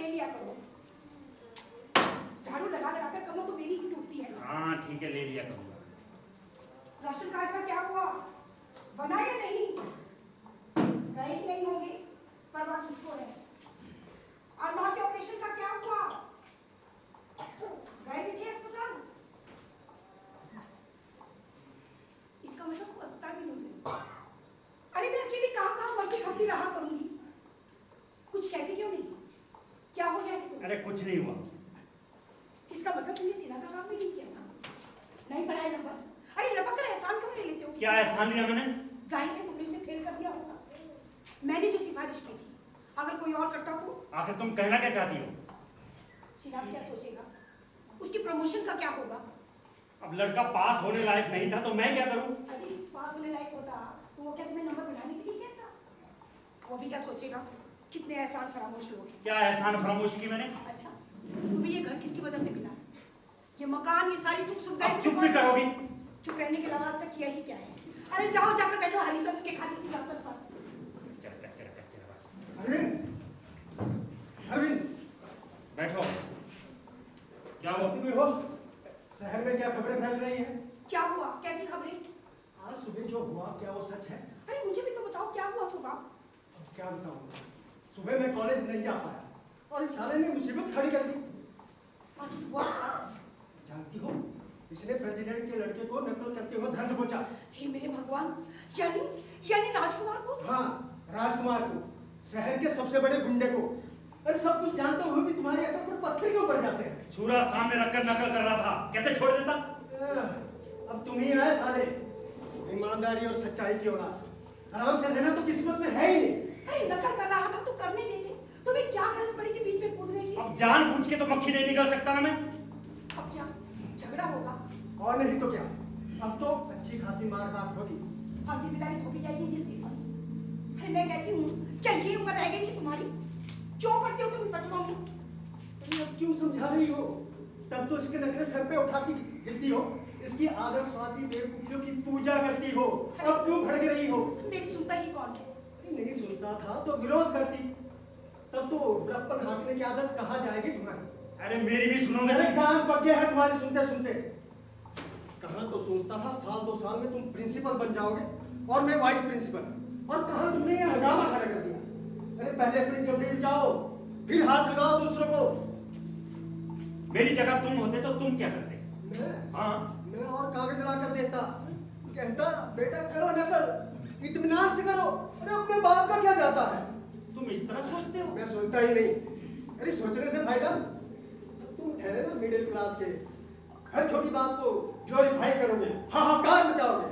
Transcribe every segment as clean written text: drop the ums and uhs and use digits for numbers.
ले लिया करो। झाड़ू लगा लगा कर कमर तो मेरी ही टूटती है। हाँ ठीक है, ले लिया करूँगा। राशन कार्ड का क्या हुआ, बना या नहीं? गए ही नहीं होंगे, परवाह किसको है? और माँ के ऑपरेशन का क्या हुआ, गए भी थे अस्पताल? इसका मतलब वो अस्पताल भी नहीं गए। अरे मैं अकेले कहाँ कहाँ मरती खपती रहा करूंगी, कुछ कहती क्यों नहीं? क्या हो गया है तुम्हें? अरे कुछ नहीं हुआ। इसका मतलब तुमने सीना का काम भी नहीं किया था, नहीं बनाए नंबर। अरे लपक कर एहसान क्यों ले लेते हो? क्या एहसान लिया मैंने? जाहिर है तुमने उसे फेल कर दिया होगा। मैंने जो सिफारिश की थी, अगर कोई और करता तो? आखिर तुम कहना क्या चाहती हो? सिराज क्या सोचेगा, उसकी प्रमोशन का क्या होगा? अब लड़का पास होने लायक नहीं था तो मैं क्या करूं? अजी पास होने लायक होता तो वो क्या तुम्हें नंबर बनाने के लिए कहता? वो भी क्या सोचेगा, कितने एहसान फरामोश लोग हैं। क्या एहसान फरामोश की मैंने? अच्छा, तुम्हें ये घर किसकी वजह से मिला? ये मकान, ये सारी सुख सुविधाएं चुप भी करोगी? चुप रहने के अलावा आज तक किया ही क्या है? अरे जाओ जाकर बैठो हरिशंकर के खाली सिंहासन पर। अरविंद, अरविंद, बैठो। क्या हुआ? तुम हो? शहर में क्या खबरें फैल रही हैं? क्या हुआ, कैसी खबरें? आज सुबह जो हुआ क्या वो सच है? अरे मुझे भी तो बताओ, क्या हुआ सुबह? अब क्या बताऊं? सुबह मैं कॉलेज नहीं जा पाया और इस साले ने मुसीबत खड़ी कर दी। आखिर हुआ क्या? जानती हो, इसने प्रेसिडेंट के लड़के को नकल करते हुए दर्द पहुंचा। हे मेरे भगवान, यानी राजकुमार को? हाँ, राजकुमार को, शहर के सबसे बड़े गुंडे को। अरे सब कुछ जानते हुए भी तुम्हारी अकल पर पत्थर क्यों पड़ जाते हैं? छुरा सामने रखकर नकल कर रहा था, कैसे छोड़ देता? अब तुम ही आए साले, ईमानदारी और सच्चाई की औलाद। आराम से रहना तो किस्मत में है ही नहीं। अरे नकल कर रहा था तो करने देते, तुम्हें क्या गरज पड़ी थी बीच में कूदने की? अब जानबूझ के तो मक्खी नहीं निकल सकता ना मैं। अब क्या झगड़ा होगा? और नहीं तो क्या, अब तो अच्छी खासी मार काट होगी। हाँ, जिम्मेदारी थोपी जाएगी किसी पर। अरे मैं कहती हूँ, क्या ये उम्र रह गई कि तुम्हारी? क्यों पढ़ते हो तुम बचपनों में? अरे अब क्यों समझा रही हो? तब तो इसके नखरे सर पे उठा के गिरती हो, इसकी आदर स्वाति बेवकूफियों की पूजा करती हो। अब क्यों भड़क रही हो? मेरी सुनता ही कौन है? नहीं सुनता था तो विरोध करती, तब तो गप्पन हाँकने की आदत कहाँ जाएगी तुम्हारी? अरे मेरी भी सुनोगे? मेरे कान पक गए हैं तुम्हारे सुनते सुनते। कहाँ तो सोचता था साल 2 साल में तुम प्रिंसिपल बन जाओगे और मैं वाइस प्रिंसिपल, और कहाँ तुमने ये हंगामा खड़ा कर दिया। अरे पहले अपनी जमीन बचाओ, फिर हाथ लगाओ दूसरों को। मेरी जगह तुम होते तो तुम क्या करते? हाँ, मैं और कागज ला कर देता, कहता बेटा करो नकल, इत्मीनान से करो। अरे अपने बाप का क्या जाता है? तुम इस तरह सोचते हो? मैं सोचता ही नहीं। अरे सोचने से फायदा, तुम ठहरे ना मिडिल क्लास के, हर छोटी बात को ग्लोरीफाई करोगे, हाहाकार मचाओगे।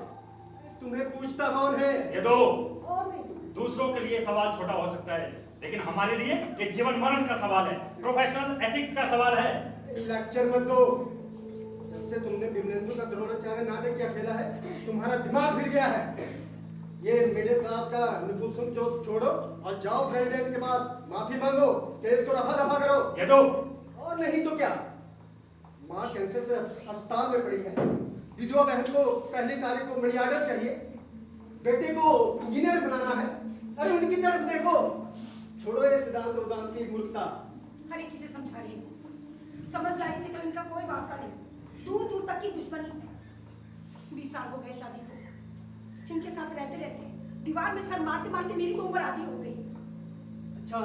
तुम्हें पूछता कौन है? ये दो। और नहीं तो। दूसरों के लिए सवाल छोटा हो सकता है, लेकिन हमारे लिए ये जीवन मरण का सवाल है, प्रोफेशनल एथिक्स का सवाल है। लेक्चर मत दो। जब से तुमने विमलेंद्र का द्रोणाचार्य नाटक क्या खेला है, तुम्हारा दिमाग फिर गया है। ये मिडिल क्लास का निपुण जोश छोड़ो और जाओ प्रेसिडेंट के पास, माफी मांगो, केस को रफा दफा करो। ये दो। और नहीं तो क्या, माँ कैंसर से अस्पताल में पड़ी है, विधवा बहन को पहली तारीख को मनी ऑर्डर चाहिए, बेटे को इंजीनियर बनाना है। अरे उनकी तरफ देखो, छोड़ो ये सिद्धांत उदान की मूर्खता। अरे किसे समझा रही हो? समझदारी से तो इनका कोई वास्ता नहीं, दूर दूर तक की दुश्मनी। 20 साल हो गए शादी को, इनके साथ रहते रहते दीवार में सर मारते मारते मेरी तो उम्र आधी हो गई। अच्छा,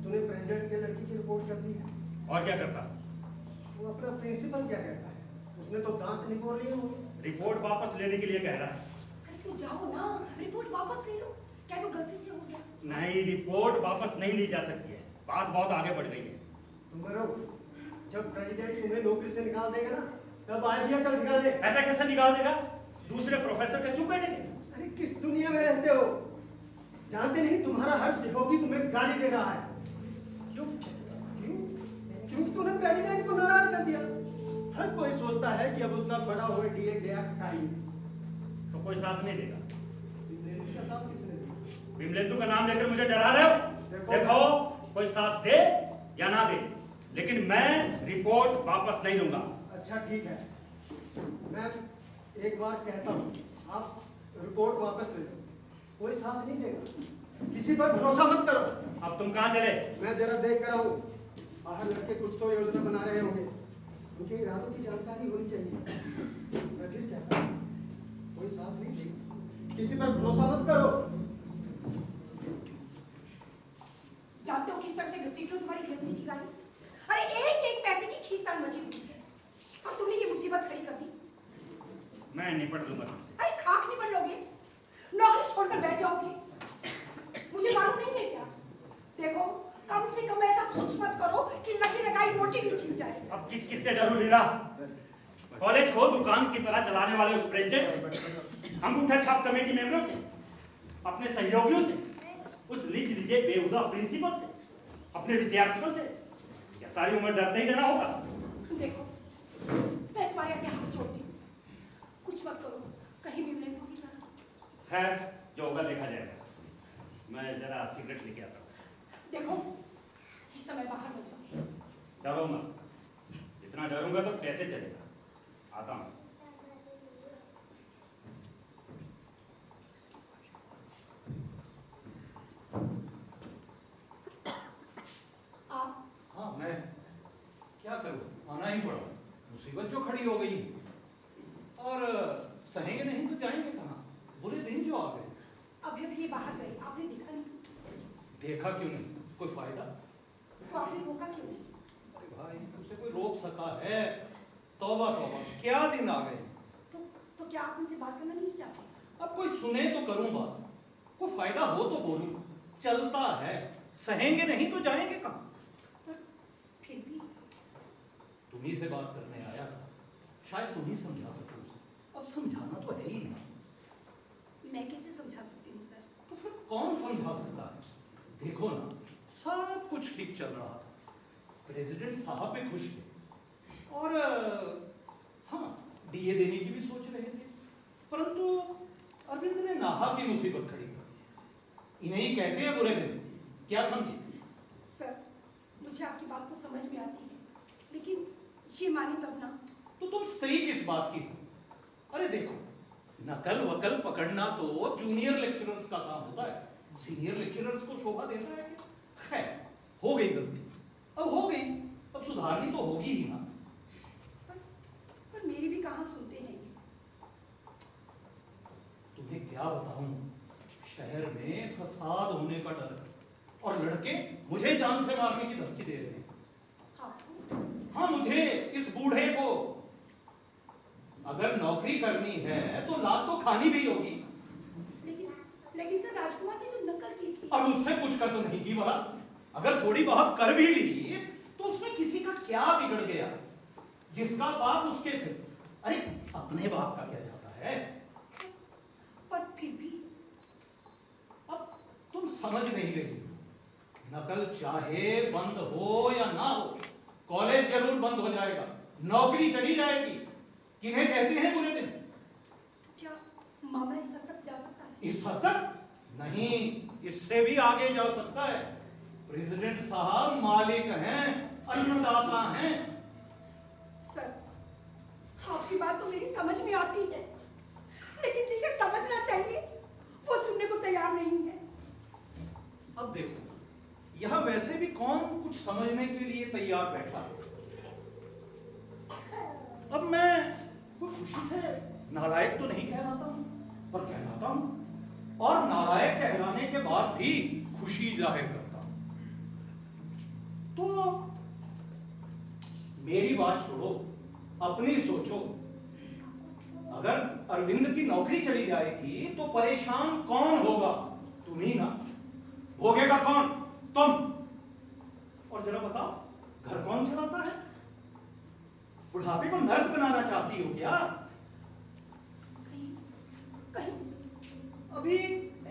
तूने प्रेसिडेंट के लड़की की रिपोर्ट कर दी है? और क्या करता? वो अपना प्रिंसिपल क्या कहता है? उसने तो दांत निकोड़ लिए होंगे। रिपोर्ट वापस लेने के लिए कह रहा है। अरे तू जाओ ना, रिपोर्ट वापस ले लो। क्या तो गलती से हो गया? नहीं, रिपोर्ट वापस नहीं ली जा सकती है, बात बहुत आगे बढ़ गई है। तुम करो, जब प्रेसिडेंट तुम्हें नौकरी से निकाल देगा ना, तब आइडिया कब निकाले? ऐसा कैसे निकाल देगा? दूसरे प्रोफेसर के चुप बैठेंगे? अरे किस दुनिया में रहते हो? जानते नहीं तुम्हारा हर सहयोगी तुम्हें गाली दे रहा है। क्यों? क्योंकि तूने प्रेसिडेंट को नाराज कर दिया। हर कोई सोचता है कि अब उसका बड़ा हुआ डीए गया खटाई में। तो कोई साथ नहीं देगा? विमलेंद्र का साथ किसने दिया? विमलेंदु का नाम लेकर मुझे डरा रहे हो? देखो, कोई साथ दे या ना दे, लेकिन मैं रिपोर्ट वापस नहीं लूंगा। अच्छा ठीक है, मैं एक बार कहता हूँ, आप रिपोर्ट वापस ले लो। कोई साथ नहीं देगा। किसी पर भरोसा मत करो। अब तुम कहाँ चले? मैं जरा देख कर आऊं। बाहर लड़के कुछ तो योजना बना रहे होंगे, उनके इरादों की जानकारी होनी चाहिए। मैं फिर कहता हूं, कोई साथ नहीं देगा, किसी पर भरोसा मत करो। जानते हो किस तरह से घसीट लो तुम्हारी गृहस्थी की गाड़ी? अरे एक एक पैसे की खींचतान मची हुई है और तुमने ये मुसीबत खड़ी कर दी। मैं निपट लूंगा तुमसे। अरे खाक निपट लोगे, नौकरी छोड़कर बैठ जाओगे। मुझे मालूम नहीं है क्या? देखो कम से कम ऐसा कुछ मत करो कि लगी लगाई रोटी भी छिन जाए। अब किस किस से डरूं लीला? कॉलेज को दुकान की तरह चलाने वाले उस प्रेसिडेंट से, अंगूठा छाप कमेटी मेंबरों से, अपने सहयोगियों से, उस लीच लीजे बेहुदा प्रिंसिपल से, अपने विद्यार्थियों से, क्या सारी उम्र डरते ही रहना होगा? देखो मैं तुम्हारे आगे हाथ जोड़ती हूँ, कुछ मत करो, कहीं भी मिले तो की तरह। खैर जो होगा देखा जाएगा। मैं जरा सिगरेट लेके आता हूँ। देखो इस समय बाहर मत जाओ। डरो मत, इतना डरूंगा तो कैसे चलेगा। आता हूँ। आप हाँ मैं क्या करूँ, आना ही पड़ा। मुसीबत जो खड़ी हो गई और सहेंगे नहीं तो जाएंगे कहाँ। बुरे दिन जो आ गए। अभी अभी ये बाहर गए, आपने देखा नहीं? देखा क्यों नहीं, कोई फायदा? तो आपने रोका क्यों नहीं? अरे भाई उसे कोई रोक सका है? तौबा तौबा, क्या दिन आ गए। तो क्या आप उनसे बात करना नहीं चाहते? अब कोई सुने तो करूं बात, कोई फायदा हो तो बोलूं। चलता है, सहेंगे नहीं तो जाएंगे कहाँ। पर फिर भी तुम ही से बात करने आया था, शायद तुम ही समझा सको उसे। अब समझाना तो है ही ना। मैं कैसे समझा सकती हूँ सर? तो फिर कौन समझा सकता है? देखो ना, सब कुछ ठीक चल रहा था, प्रेसिडेंट साहब भी खुश थे और हाँ डीए देने की भी सोच रहे थे, परंतु अरविंद ने नाहा की मुसीबत खड़ी कर दी। इन्हें ही कहते हैं बुरे दिन, क्या समझे? सर मुझे आपकी बात तो समझ में आती है, लेकिन ये माने तब ना। तो तुम स्त्री किस बात की हो? अरे देखो, नकल वकल पकड़ना तो जूनियर लेक्चरर्स का काम होता है, सीनियर लेक्चरर्स को शोभा देना है। खैर हो गई गलती, अब हो गई, अब सुधारनी तो होगी ही ना। पर मेरी भी कहाँ सुनते हैं ये? तुम्हें क्या बताऊं, शहर में फसाद होने का डर है और लड़के मुझे जान से मारने की धमकी दे रहे हैं। हाँ मुझे, इस बूढ़े को। अगर नौकरी करनी है तो लात तो खानी भी होगी। लेकिन सर राजकुमार ने जो नकल की थी। अब मुझसे पूछ कर तो नहीं की भला। अगर थोड़ी बहुत कर भी ली तो उसमें किसी का क्या बिगड़ गया? जिसका बाप उसके से, अरे अपने बाप का क्या जाता है? पर फिर भी अब तुम समझ नहीं रही। नकल चाहे बंद हो या ना हो, कॉलेज जरूर बंद हो जाएगा, नौकरी चली जाएगी। किन्हें कहते हैं बुरे दिन? तो क्या मामला इस हद तक जा सकता है? इस हद तक नहीं, इससे भी आगे जा सकता है। प्रेसिडेंट साहब मालिक हैं, अन्नदाता हैं। सर आपकी बात तो मेरी समझ में आती है, लेकिन जिसे समझना चाहिए वो सुनने को तैयार नहीं है। अब देखो, यह वैसे भी कौन कुछ समझने के लिए तैयार बैठा है। अब मैं कोई खुशी से नालायक तो नहीं कहलाता हूं, पर कहलाता हूं, और नालायक कहलाने के बाद भी खुशी जाहिर करता हूं। तो मेरी बात छोड़ो, अपनी सोचो। अगर अरविंद की नौकरी चली जाएगी तो परेशान कौन होगा? तुम ही ना। भोगेगा कौन? तुम। और जरा बताओ, घर कौन चलाता है? बुढ़ापे को नर्क बनाना चाहती हो क्या? कहीं अभी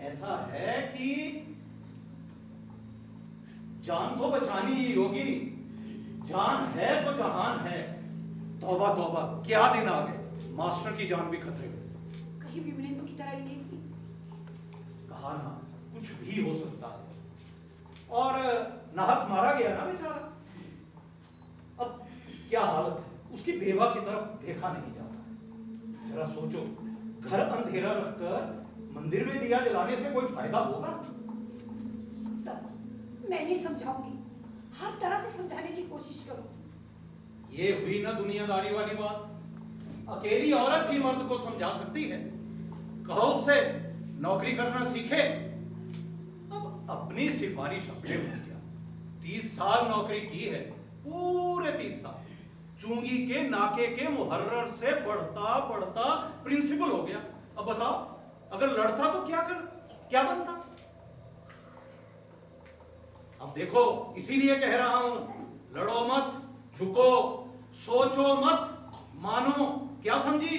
ऐसा है कि जान तो बचानी ही होगी। जान है तो जहान है। तौबा तौबा, क्या दिन आ गए, मास्टर की जान भी खतरे में। कहीं भी मिले तो की तरह ही नहीं हुई। कहा ना, कुछ भी हो सकता है। और नाहक मारा गया ना बेचारा। अब क्या हालत है, उसकी बेवा की तरफ देखा नहीं जाता। जरा सोचो, घर अंधेरा रखकर मंदिर में दिया जलाने से कोई फायदा होगा? सर, मैं नहीं समझाऊंगी, हर तरह से समझाने की कोशिश करो। ये हुई ना दुनियादारी वाली बात। अकेली औरत ही मर्द को समझा सकती है। कहो उससे नौकरी करना सीखे। अब अपनी सिफारिश अपने भूल गया। 30 साल नौकरी की है, पूरे 30 साल। चुंगी के नाके के मुहर्रर से बढ़ता बढ़ता प्रिंसिपल हो गया। अब बताओ, अगर लड़ता तो क्या बनता? अब देखो, इसीलिए कह रहा हूं, लड़ो मत, झुको, सोचो मत, मानो। क्या समझी?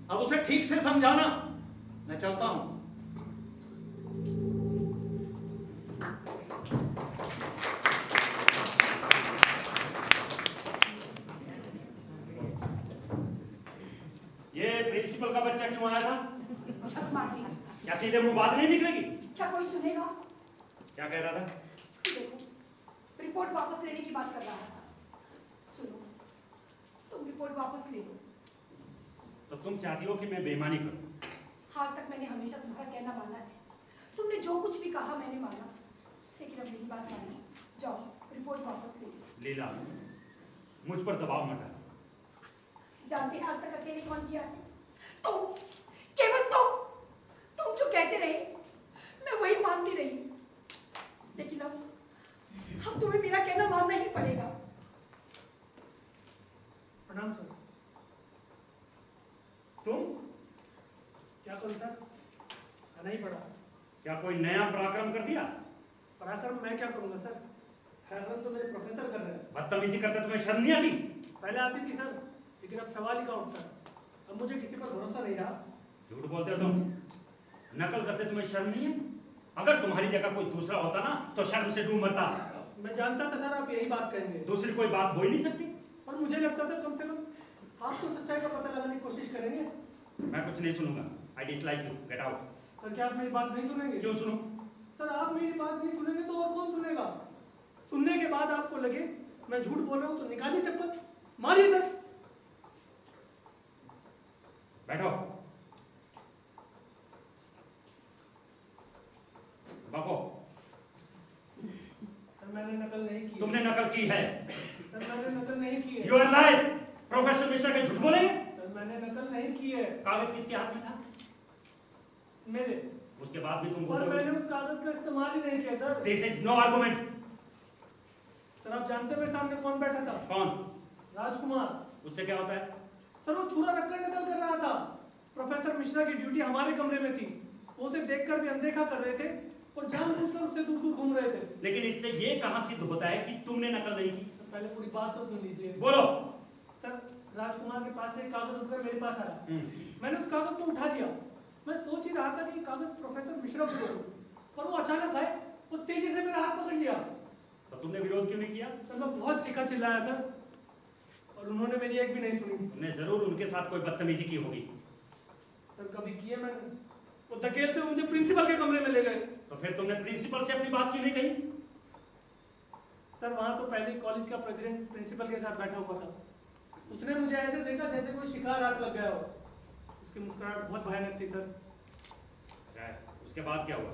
अब उसे ठीक से समझाना। मैं चलता हूं। ये प्रिंसिपल का बच्चा क्यों आया था? छक मार दी। क्या सीधे मुंह बात नहीं निकलेगी? क्या कोई सुनेगा? क्या कह रहा था? देखो, रिपोर्ट वापस लेने की बात कर रहा था। सुनो, तुम रिपोर्ट वापस ले लो। तो तुम चाहती हो कि मैं बेईमानी करूं? आज तक मैंने हमेशा तुम्हारा कहना माना है। तुमने जो कुछ भी कहा मैंने माना, लेकिन अब मेरी बात मानो। जाओ, रिपोर्ट वापस ले लो। लीला, मुझ पर दबाव मत डालो। जानते हैं आज तक अकेले कौन किया है? तुम, केवल तुम जो कहते रहे मैं वही मानती रही, लेकिन अब तुम्हें मेरा कहना मानना ही पड़ेगा। प्रणाम सर। तुम क्या करूं सर, आना ही पड़ा। क्या कोई नया पराक्रम कर दिया? पराक्रम मैं क्या करूंगा सर, पराक्रम तो मेरे प्रोफेसर कर रहे हैं। बदतमीजी करते तुम्हें शर्म नहीं आती? पहले आती थी सर, लेकिन अब सवाल ही का उठता। अब मुझे किसी पर भरोसा नहीं रहा। झूठ बोलते हो तुम, नकल करते तुम्हें शर्म नहीं है? अगर तुम्हारी जगह कोई दूसरा होता ना तो शर्म से डूब मरता। मैं जानता था सर आप यही बात कहेंगे, दूसरी कोई बात हो ही नहीं सकती। और मुझे लगता था कम से कम आप तो सच्चाई का पता लगाने की कोशिश करेंगे। मैं कुछ नहीं सुनूंगा। I dislike you, get out. Sir क्या आप मेरी बात नहीं सुनेंगे? क्यों सुनूं? सर आप मेरी बात नहीं सुनेंगे तो और कौन सुनेगा? सुनने के बाद आपको लगे मैं झूठ बोल रहा हूँ तो निकालिए चप्पल, मारिए 10। बैठो। बको। सर मैंने नकल नहीं की। तुमने नकल की है। सर मैंने नकल नहीं की है। You are lying. Professor Mishra के झूठ बोलेंगे? सर मैंने नकल नहीं की है। कागज किसके हाथ में था? मेरे। उसके बाद भी तुम और बोल मैंने रहे हो? उस कागज का इस्तेमाल ही नहीं किया sir. This is no argument. Sir आप जानते हैं मेरे सामने कौन बैठा था? कौन? राजकुमार। उससे क्या होता है? सर वो छुरा रखकर नकल कर रहा था। प्रोफेसर मिश्रा की ड्यूटी हमारे कमरे में थी, वो उसे देखकर भी अनदेखा कर रहे थे और जानबूझकर उससे दूर दूर घूम रहे थे। लेकिन इससे ये कहां सिद्ध होता है कि तुमने नकल नहीं की? सर पहले पूरी बात तो सुन लीजिए। बोलो। सर राजकुमार के पास से एक कागज उठकर मेरे पास आया। मैंने उस कागज को उठा लिया। मैं सोच ही रहा था कि ये कागज प्रोफेसर मिश्रा को दूं, पर वो अचानक आए, वो तेजी से मेरा हाथ पकड़ लिया। तो तुमने विरोध क्यों नहीं किया? सर मैं बहुत चीखा चिल्लाया सर, और उन्होंने मेरी एक भी नहीं सुनी। तुमने जरूर उनके साथ कोई बदतमीजी की होगी। सर कभी किए मैंने? वो धकेलते हुए मुझे प्रिंसिपल के कमरे में ले गए। तो फिर तुमने प्रिंसिपल से अपनी बात क्यों नहीं कही? सर वहाँ तो पहले कॉलेज का प्रेसिडेंट प्रिंसिपल के साथ बैठा हुआ था। उसने मुझे ऐसे देखा जैसे कोई शिकार हाथ लग गया हो। उसकी मुस्कुराहट बहुत भयानक थी सर। क्या है? उसके बाद क्या हुआ?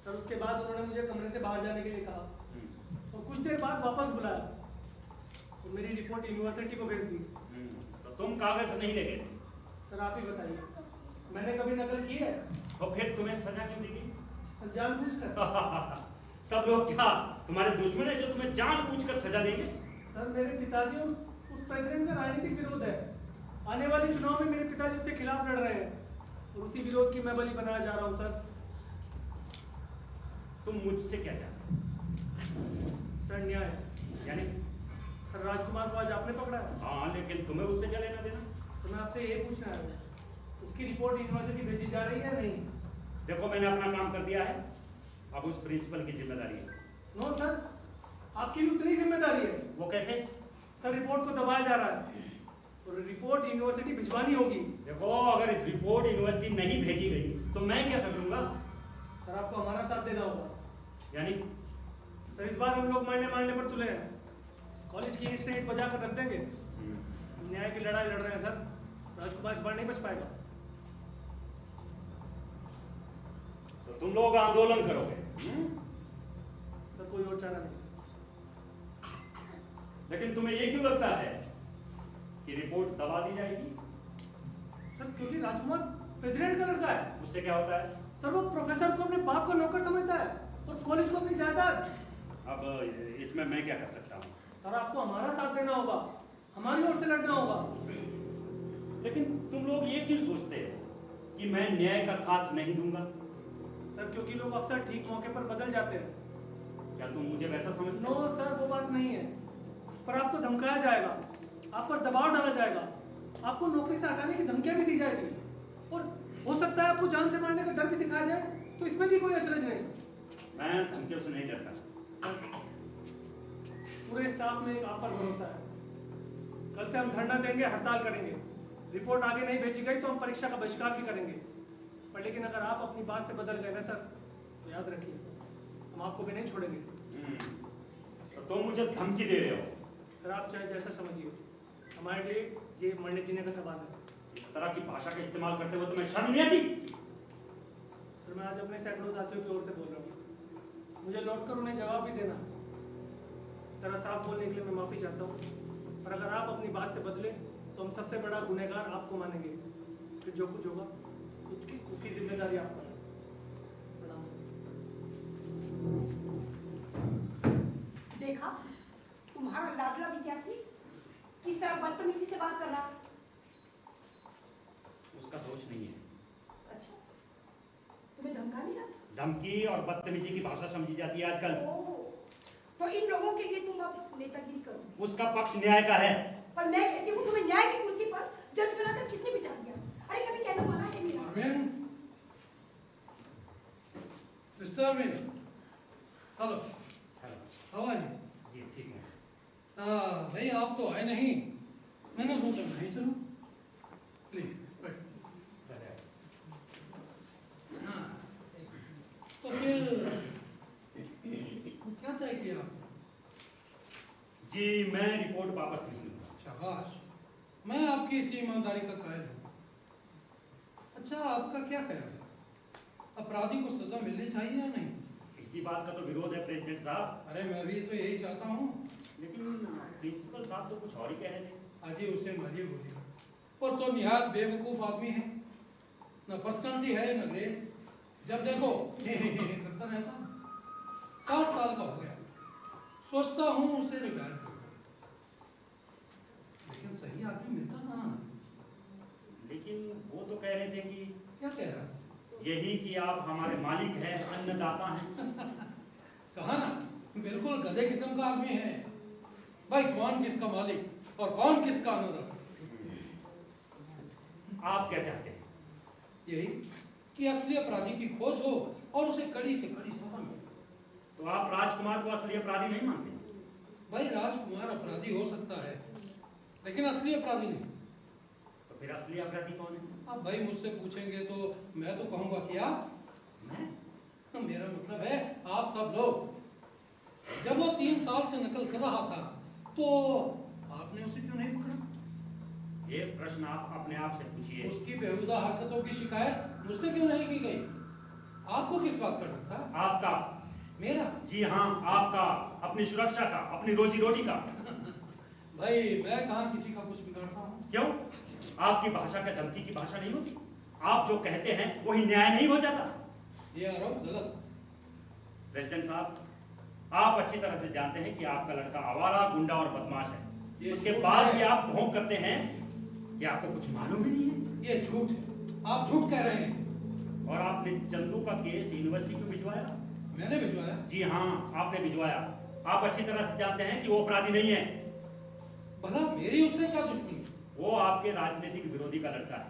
सर उसके बाद उन्होंने मुझे कमरे से बाहर जाने के लिए कहा और कुछ देर बाद वापस बुलाया और मेरी रिपोर्ट यूनिवर्सिटी को भेज दी। तो तुम कागज नहीं ले गए? सर आप ही बताइए, मैंने कभी नकल की है? तो फिर तुम्हें सजा क्यों दी गई? सर जानबूझकर। सब लोग क्या तुम्हारे दुश्मन है जो तुम्हें जानबूझकर सजा देंगे? सर मेरे पिताजी उस प्रेसिडेंट का राजनीतिक विरोध है। आने वाले चुनाव में मेरे पिताजी उसके खिलाफ लड़ रहे हैं और उसी विरोध की मैं बलि बनाया जा रहा हूँ सर। तुम मुझसे क्या चाहते हो? सर न्याय। यानी? सर राजकुमार को आज आपने पकड़ा है। हाँ, लेकिन तुम्हें उससे क्या लेना देना? तो मैं आपसे ये पूछना है, उसकी रिपोर्ट यूनिवर्सिटी भेजी जा रही है या नहीं? देखो मैंने अपना काम कर दिया है, अब उस प्रिंसिपल की जिम्मेदारी है। नो सर, आपकी भी उतनी जिम्मेदारी है। वो कैसे? सर रिपोर्ट को दबाया जा रहा है और रिपोर्ट यूनिवर्सिटी भिजवानी होगी। देखो अगर रिपोर्ट यूनिवर्सिटी नहीं भेजी गई तो मैं क्या कर लूंगा? सर आपको हमारा साथ देना होगा। यानी? सर इस बार हम लोग मारने पर तुले हैं। कॉलेज की इंस्टेंट बजा कर रख देंगे। न्याय की लड़ाई लड़ रहे हैं सर। राजकुमार इस बार नहीं बच पाएगा। तो तो तुम लोग आंदोलन करोगे। सर कोई और चारा नहीं। लेकिन तुम्हें ये क्यों लगता है कि रिपोर्ट दबा दी जाएगी? सर क्योंकि राजकुमार प्रेसिडेंट का लड़का है। उससे क्या होता है? सर वो प्रोफेसर को अपने बाप का नौकर समझता है और कॉलेज को अपनी जायदाद। अब इसमें मैं क्या कर सकता हूँ? सर आपको हमारा साथ देना होगा, हमारी ओर से लड़ना होगा। लेकिन तुम लोग ये क्यों सोचते हो कि मैं न्याय का साथ नहीं दूंगा? सर क्योंकि लोग अक्सर ठीक मौके पर बदल जाते हैं। क्या तुम मुझे वैसा समझते नो हो? सर वो बात नहीं है, पर आपको धमकाया जाएगा, आप पर दबाव डाला जाएगा, आपको नौकरी से हटाने की धमकियां भी दी जाएगी और हो सकता है आपको जान से मारने का डर भी दिखाया जाए, तो इसमें भी कोई अचरज नहीं। मैं धमकियों से नहीं डरता। पूरे स्टाफ में एक आप पर भरोसा है। कल से हम धरना देंगे, हड़ताल करेंगे। रिपोर्ट आगे नहीं भेजी गई तो हम परीक्षा का बहिष्कार भी करेंगे। पर लेकिन अगर आप अपनी बात से बदल गए ना सर, तो याद रखिए हम आपको भी नहीं छोड़ेंगे। तो तुम मुझे धमकी दे रहे हो? सर आप चाहे जैसा समझिए, हमारे लिए ये मरने जीने का सवाल है। इस तरह की भाषा का इस्तेमाल करते हुए तुम्हें शर्म नहीं आती? सर मैं आज अपने सैकड़ों साथियों की ओर से बोल रहा हूँ, मुझे लौटकर उन्हें जवाब भी देना। जरा साफ बोलने के लिए मैं माफ़ी चाहता हूँ, पर अगर आप अपनी बात से बदले तो हम सबसे बड़ा गुनहगार आपको मानेंगे। फिर जो कुछ होगा उसकी जिम्मेदारी आप पर है। प्रणाम सर। देखा तुम्हारा लाडला विद्यार्थी किस तरह बदतमीजी से बात कर रहा है। उसका दोष नहीं है। अच्छा, तुम्हें धमका नहीं रहा? धमकी और बदतमीजी की भाषा समझी जाती है आजकल। ओह, तो इन लोगों के लिए तुम अब नेतागिरी करोगे? उसका पक्ष न्याय का है। पर मैं कहती हूँ तुम्हें न्याय की कुर्सी पर जज बनाकर किसने बिठा दिया? अरे कभी कहना मना है मेरा। Arvind, mister Arvind, hello, how are you? जी ठीक है। भाई आप तो आए नहीं, मैंने सोचा मैं ही चलूं। प्लीज बैठ। हाँ, तो फिर क्या तय किया आपने? जी मैं रिपोर्ट वापस नहीं लूंगा। शाबाश, मैं आपकी इसी ईमानदारी का कायल हूँ। अच्छा आपका क्या ख्याल है, अपराधी को सजा मिलनी चाहिए या नहीं? इसी बात का तो विरोध है प्रेसिडेंट साहब। अरे मैं भी तो यही चाहता हूँ। लेकिन प्रिंसिपल साहब तो कुछ और ही कह रहे थे। अजी उसे मारिए गोली, और तो निहायत बेवकूफ आदमी है, न पर्सनालिटी है न ग्रेस। जब देखो करता रहता। 60 साल का हो गया, सोचता हूँ उसे रिटायर कर दूं। लेकिन सही आदमी मिलता कहाँ? लेकिन वो तो कह रहे थे कि क्या कह रहा है? यही कि आप हमारे मालिक हैं, अन्नदाता हैं। कहा ना, बिल्कुल गधे किस्म का आदमी है। भाई कौन किसका मालिक और कौन किसका अन्नदाता? आप क्या चाहते हैं? यही कि असली अपराधी की खोज हो और उसे कड़ी से कड़ी सजा मिले। तो आप राजकुमार को असली अपराधी नहीं मानते? भाई राजकुमार अपराधी हो सकता है, लेकिन असली अपराधी नहीं। तो फिर असली अपराधी कौन है? आप भाई मुझसे पूछेंगे तो मैं तो कहूंगा कि आप। मैं? मेरा मतलब है आप सब लोग। जब वो 3 साल से नकल कर रहा था तो आपने उसे क्यों नहीं पकड़ा? ये प्रश्न आप अपने आप से पूछिए। उसकी बेहुदा हरकतों की शिकायत मुझसे क्यों नहीं की गई? आपको किस बात का डर था? आपका। मेरा? जी हाँ आपका, अपनी सुरक्षा का, अपनी रोजी रोटी का। भाई मैं कहाँ किसी का कुछ बिगाड़ता हूँ? क्यों? आपकी भाषा का धमकी की भाषा नहीं होती? आप जो कहते हैं वही न्याय नहीं हो जाता? ये आरोप गलत। प्रेसिडेंट साहब, आप अच्छी तरह से जानते हैं कि आपका लड़का आवारा, गुंडा और बदमाश है। ये उसके झूठ बाद है। भी आप ढोंग करते हैं कि आपको कुछ मालूम ही नहीं है। ये झूठ है, आप झूठ कह रहे हैं। और आपने चंदू का केस यूनिवर्सिटी क्यों भिजवाया? मैंने भिजवाया? जी हाँ आपने भिजवाया। आप अच्छी तरह से जानते हैं कि वो अपराधी नहीं है। भला मेरी उससे क्या दुश्मनी? वो आपके राजनीतिक विरोधी का लड़का है।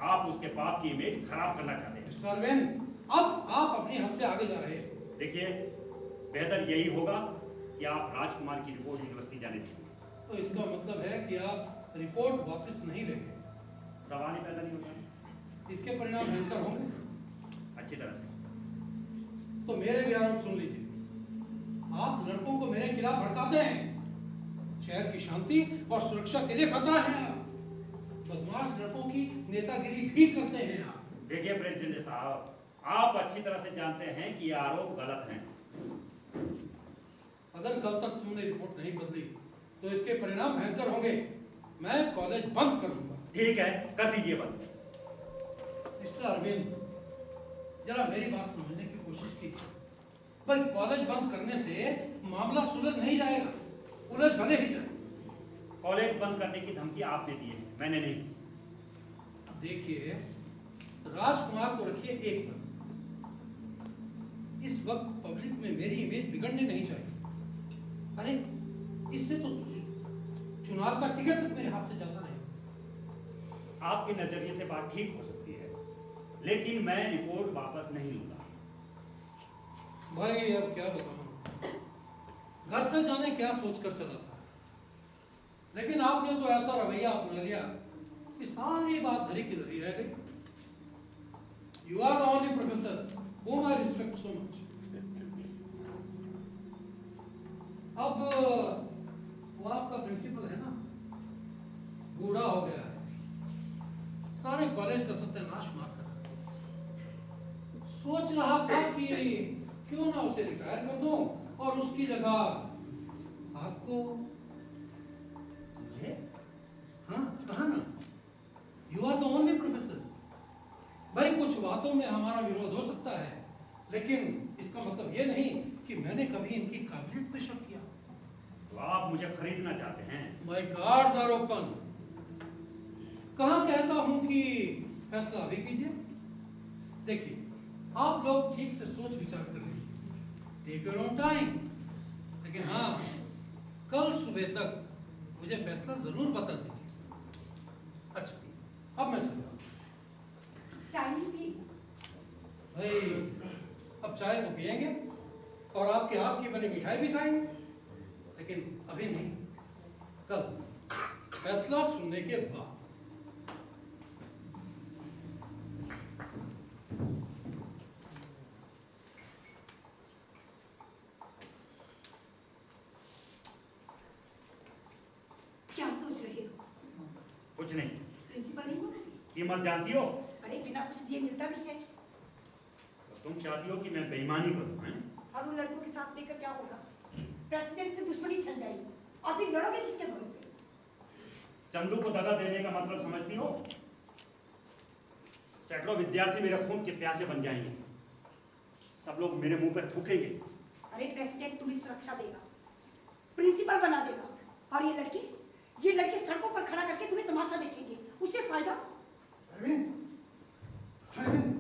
आप उसके बाप की इमेज खराब करना चाहते हैं। मिस्टर अरविंद, अब आप अपनी हद से आगे जा रहे हैं। देखिए, बेहतर यही होगा कि आप राजकुमार की रिपोर्ट यूनिवर्सिटी जाने दीजिए। तो इसका मतलब है कि आप रिपोर्ट वापस नहीं लेंगे। सवाल ही पैदा नहीं होगा। इसके परिणाम बेहतर होंगे। अच्छी तरह से। तो मेरे भी आरोप सुन लीजिए। आप लड़कों को मेरे खिलाफ भड़काते हैं। शहर की शांति और सुरक्षा के लिए खतरा है आप। बदमाश लड़कों की नेतागिरी भी करते हैं आप। देखिए प्रेसिडेंट साहब, आप अच्छी तरह से जानते हैं कि ये आरोप गलत हैं। अगर कल तक तुमने रिपोर्ट नहीं बदली तो इसके परिणाम भयंकर होंगे। मैं कॉलेज बंद कर दूंगा। ठीक है, कर दीजिए बंद। मिस्टर अरविंद, जरा मेरी बात समझने की कोशिश कीजिए। भाई, कॉलेज बंद करने से मामला सुलझ नहीं जाएगा, उलझ भले ही जाए। कॉलेज बंद करने की धमकी आपने दी है, मैंने नहीं। देखिए, राजकुमार को रखिए एक पल। इस वक्त पब्लिक में मेरी इमेज बिगड़ने नहीं चाहिए। अरे, इससे तो चुनाव का टिकट तक मेरे हाथ से जाता नहीं। आपके नजरिए से बात ठीक हो सकती है, लेकिन मैं रिपोर्ट वापस नहीं लूंगा। भाई, अब क्या बताऊं, घर से जाने क्या सोचकर चला था, लेकिन आपने तो ऐसा रवैया अपना लिया कि सारी बात धरी की धरी रह गई। You are the only professor whom I respect so much. अब वो आपका प्रिंसिपल है ना, बूढ़ा हो गया है, सारे कॉलेज का सत्यानाश मार कर। सोच रहा था कि क्यों ना उसे रिटायर कर दूं और उसकी जगह आपको। मुझे? हाँ, कहा ना, you are the only professor. भाई, कुछ बातों में हमारा विरोध हो सकता है, लेकिन इसका मतलब ये नहीं कि मैंने कभी इनकी काबिलियत पे शक किया। तो आप मुझे खरीदना चाहते हैं? My cards are open. कहाँ कहता हूं कि फैसला अभी कीजिए। देखिए, आप लोग ठीक से सोच विचार कर लीजिए, टेक योर ओन टाइम। लेकिन हाँ, कल सुबह तक मुझे फैसला जरूर बता दीजिए। अच्छा, अब मैं चलता हूं। चाय नहीं पी? भाई, अब चाय तो पियेंगे और आपके हाथ की बनी मिठाई भी खाएंगे, लेकिन अभी नहीं, कल फैसला सुनने के बाद। क्या सोच रहे हो? कुछ नहीं। प्रिंसिपल नहीं होना? कीमत जानती हो? अरे, बिना कुछ दिए मिलता भी है। तो तुम चाहती हो कि मैं बेईमानी करूं, हैं? और उन लड़कों के साथ लेकर क्या होगा? प्रेसिडेंट से दुश्मनी ठन जाएगी और फिर लड़ोगे किसके भरोसे? चंदू को दगा देने का मतलब समझती हो? सैकड़ों विद्यार्थी मेरे खून के प्यासे बन जाएंगे, सब लोग मेरे मुंह पर थूकेंगे। अरे, प्रेसिडेंट तुम्हें सुरक्षा देगा, प्रिंसिपल बना देगा, और ये लड़के सड़कों पर खड़ा करके तुम्हें तमाशा देखेंगे, उससे फायदा? अरविंद, अरविंद,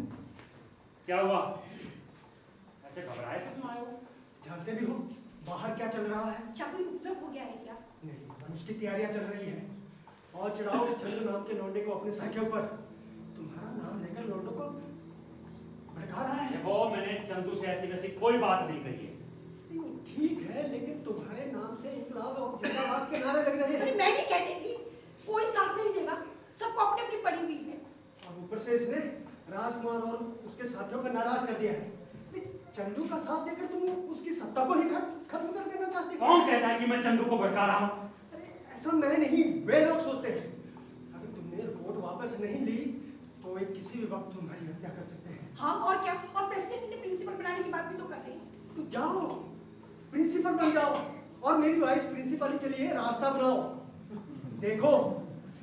क्या हुआ? ऐसे घबराए सब तुम आए हो? जानते भी हो बाहर क्या चल रहा है? क्या कोई उपद्रव हो गया है क्या? नहीं, उसकी तैयारियां चल रही है। और चढ़ाओ चंदू नाम के लौंडे को अपने सर के ऊपर। तुम्हारा नाम लेकर लौंडों को भड़का रहा है। देखो, मैंने चंदू से ऐसी वैसी कोई बात नहीं कही है। नहीं, ठीक है, लेकिन तुम्हारे नाम से इंकलाब और जिंदाबाद के नारे लग रहे अरे, हैं। मैं नहीं कहती थी, कोई साथ नहीं देगा, सबको अपनी अपनी पड़ी हुई है। और ऊपर से इसने राजकुमार और उसके साथियों को नाराज कर दिया है। चंदू का साथ देकर तुम उसकी सत्ता को ही खत्म कर देना चाहते हो? कौन कहता है कि मैं चंदू को भड़का रहा हूं? अरे, ऐसा मैं नहीं, वे लोग सोचते हैं। अगर तुमने रिपोर्ट वापस नहीं ली तो वे किसी भी वक्त तुम्हारी हत्या कर सकते हैं। हाँ, और क्या? और प्रेसिडेंट ने प्रिंसिपल बनाने की बात भी तो कर रहे हैं। तो जाओ, प्रिंसिपल बन जाओ और मेरी वाइस प्रिंसिपल के लिए रास्ता बनाओ। देखो,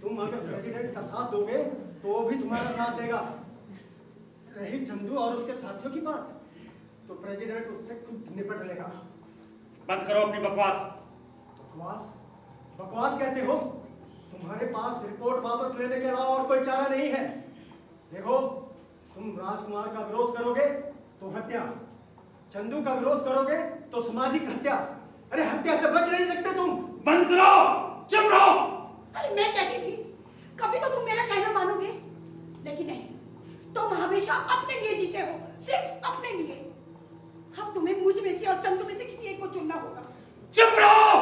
तुम अगर प्रेसिडेंट का साथ दोगे तो वो भी तुम्हारा साथ देगा। रही चंदू और उसके साथियों की बात, तो प्रेसिडेंट उससे खुद निपट लेगा। बंद करो अपनी बकवास। बकवास? बकवास कहते हो? तुम्हारे पास रिपोर्ट वापस लेने के अलावा और कोई चारा नहीं है। देखो, तुम राजकुमार का विरोध करोगे तो हत्या, चंदू का विरोध करोगे तो सामाजिक हत्या। अरे, हत्या से बच नहीं सकते तुम। बंद करो, चुप रहो। अरे, मैं कहती थी कभी तो तुम मेरा कहना मानोगे, लेकिन नहीं, तुम हमेशा अपने लिए जीते हो, सिर्फ अपने लिए। अब तुम्हें मुझ में से और चंदू में से किसी एक को चुनना होगा। चुप रहो,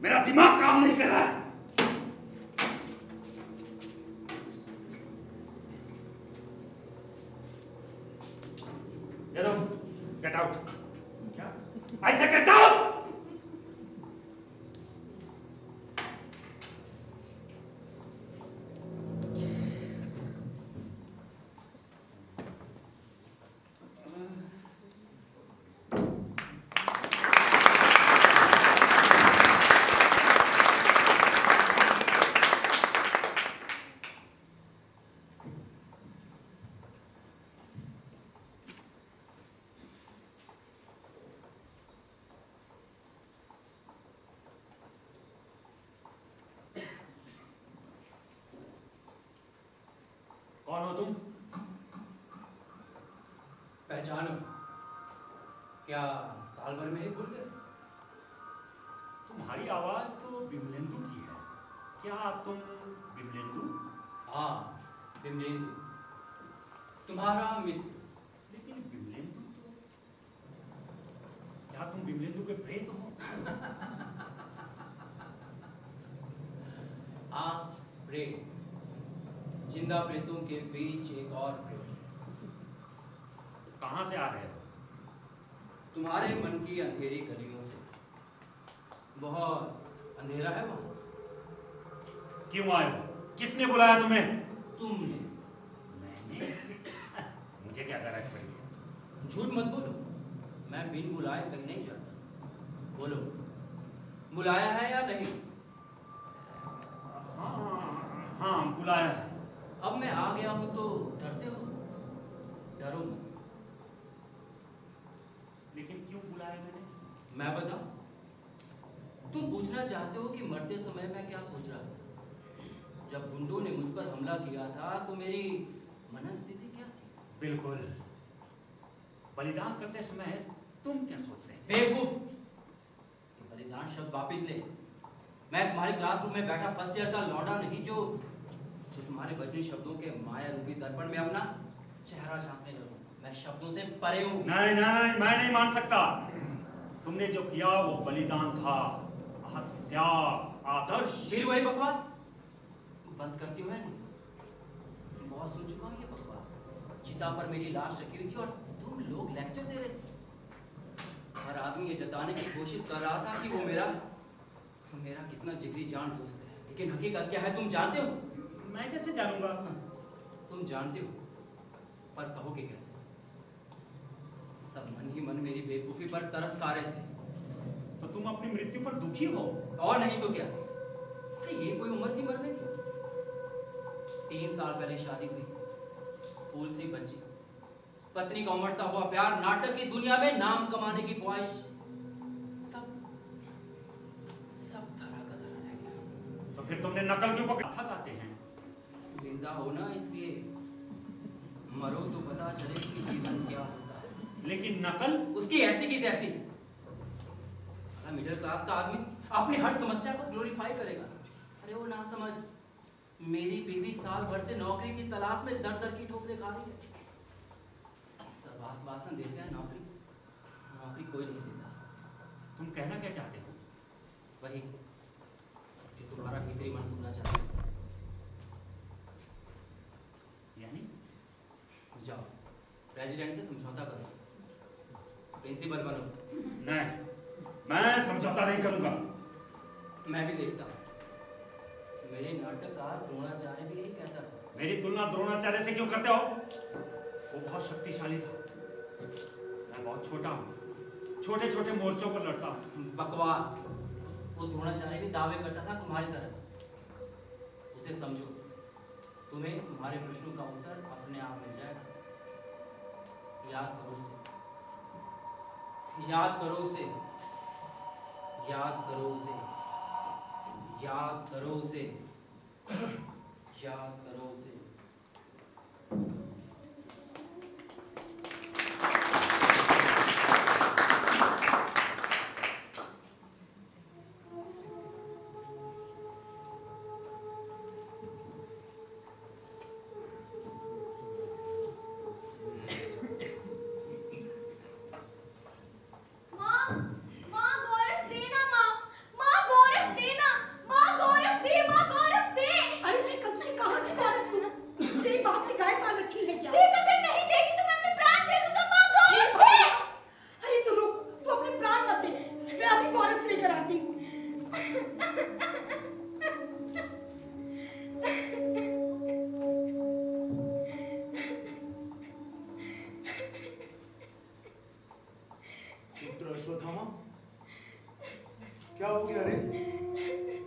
मेरा दिमाग काम नहीं कर रहा है। Get out. क्या? आई से गेट आउट। कौन हो तुम? पहचानो, क्या साल भर में ही भूल गए? तुम्हारी आवाज तो विमलेंदु की है। क्या तुम विमलेंदु? हाँ, विमलेंदु, तुम्हारा मित्र। लेकिन विमलेंदु तो, क्या तुम विमलेंदु के प्रेत हो? हाँ, प्रेत। जिंदा प्रेतों के बीच एक और प्रेत। कहाँ से आ रहे हो? तुम्हारे मन की अंधेरी गलियों से। बहुत अंधेरा है वहां। क्यों आए हो? किसने बुलाया तुम्हें? तुमने। मैंने? मुझे क्या गरज पड़ी है? झूठ मत बोलो, मैं बिन बुलाए कहीं नहीं जाता। बोलो, बुलाया है या नहीं? हाँ, बुलाया है। अब मैं आ गया हूं तो डरते हो? डरो मत। लेकिन क्यों बुलाया मैंने? मैं बताऊं? तुम पूछना चाहते हो कि मरते समय मैं क्या सोच रहा था? जब गुंडों ने मुझ पर हमला किया था तो मेरी मनस्थिति क्या थी? बिल्कुल। बलिदान करते समय तुम क्या सोच रहे थे? बेवकूफ! ये बलिदान शब्द वापिस ले। मैं तुम्हारे क्लासरूम में बैठा फर्स्ट ईयर का लौंडा नहीं जो तुम्हारे बजरी शब्दों के माया रूपी दर्पण में अपना चेहरा झांकने लगूं। मैं शब्दों से परे हूं। नहीं, मैं नहीं मान सकता। तुमने जो किया वो बलिदान था, हत्या, आदर्श। फिर वही बकवास बंद करती हो या नहीं? बहुत सुन चुका हूं ये बकवास। चिता पर मेरी लाश रखी हुई थी और तुम लोग लेक्चर दे रहे थे। हर आदमी ये जताने की कोशिश कर रहा था कि वो मेरा कितना जिगरी जान दोस्त है। लेकिन हकीकत क्या है तुम जानते हो? मैं कैसे जानूंगा? तुम जानते हो, पर कहोगे कैसे? सब मन ही मन मेरी बेवकूफी पर तरस खा रहे थे। तो तुम अपनी मृत्यु पर दुखी हो? और नहीं तो क्या? अरे ये कोई उम्र थी मरने की? 3 साल पहले शादी हुई, फूल सी बच्ची, पत्नी का उमड़ता हुआ प्यार, नाटक की दुनिया में नाम कमाने की ख्वाहिश, सब धरा का धरा रह गया। तो फिर तुमने नकल क्यों पकड़ा? गाते हैं जिंदा होना इसलिए, मरो तो पता चले कि जीवन क्या होता है। लेकिन नकल? उसकी ऐसी की तैसी। मिडिल क्लास का आदमी अपनी हर समस्या को ग्लोरीफाई करेगा। अरे वो ना समझ, मेरी बीवी साल भर से नौकरी की तलाश में दर दर की ठोकरें खा रही है। सब आश्वासन देते हैं नौकरी कोई नहीं देता। तुम कहना क्या चाहते हो? वही जो तुम्हारा भीतरी मन सुनना चाहता है। यानी? जाओ, प्रेसिडेंट से समझौता करो, प्रिंसिपल बनो। नहीं, मैं समझौता नहीं करूंगा। मैं भी देखता हूँ, मेरे नाटककार द्रोणाचार्य भी यही कहता था। मेरी तुलना द्रोणाचार्य से क्यों करते हो? वो बहुत शक्तिशाली था, मैं बहुत छोटा हूँ, छोटे छोटे मोर्चों पर लड़ता हूँ। बकवास! वो द्रोणाचार्य भी दावे करता था तुम्हारी तरह। उसे समझो, तुम्हें तुम्हारे प्रश्नों का उत्तर अपने आप मिल जाएगा। याद करो उसे, याद करो उसे, याद करो उसे, याद करो उसे, याद करो उसे। क्या हो गया रे?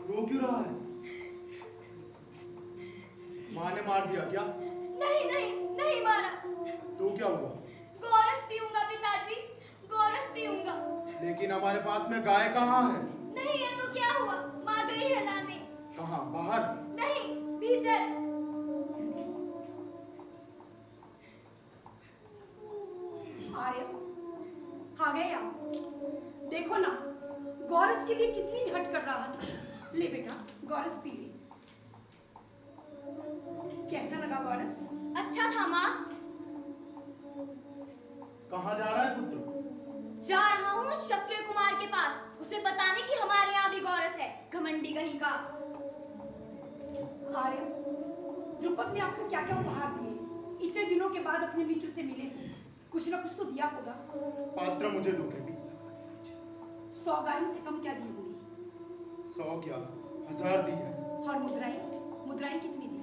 रो क्यों रहा है? माँ ने मार दिया क्या? नहीं नहीं नहीं मारा। तो क्या हुआ? गोरस पीऊंगा पिताजी, गोरस पीऊंगा। लेकिन हमारे पास में गाय कहाँ है? नहीं है तो क्या हुआ, माँ गई है लाने। कहाँ? बाहर? नहीं, भीतर। ले बेटा, गौरस पी ले। कैसा लगा गौरस? अच्छा था माँ। कहाँ जा रहा है पुत्र? जा रहा हूँ उस क्षत्रिय कुमार के पास, उसे बताने कि हमारे यहाँ भी गौरस है, घमंडी कहीं का। आर्य, द्रुपद ने आपको क्या क्या उपहार दिए? इतने दिनों के बाद अपने मित्र से मिले, कुछ ना कुछ तो दिया होगा। पात्र मुझे दो कृपी। 100 गायों से कम क्या दी होगी? 100 क्या 1000 दी है। और मुद्राएं? मुद्राएं कितनी दी?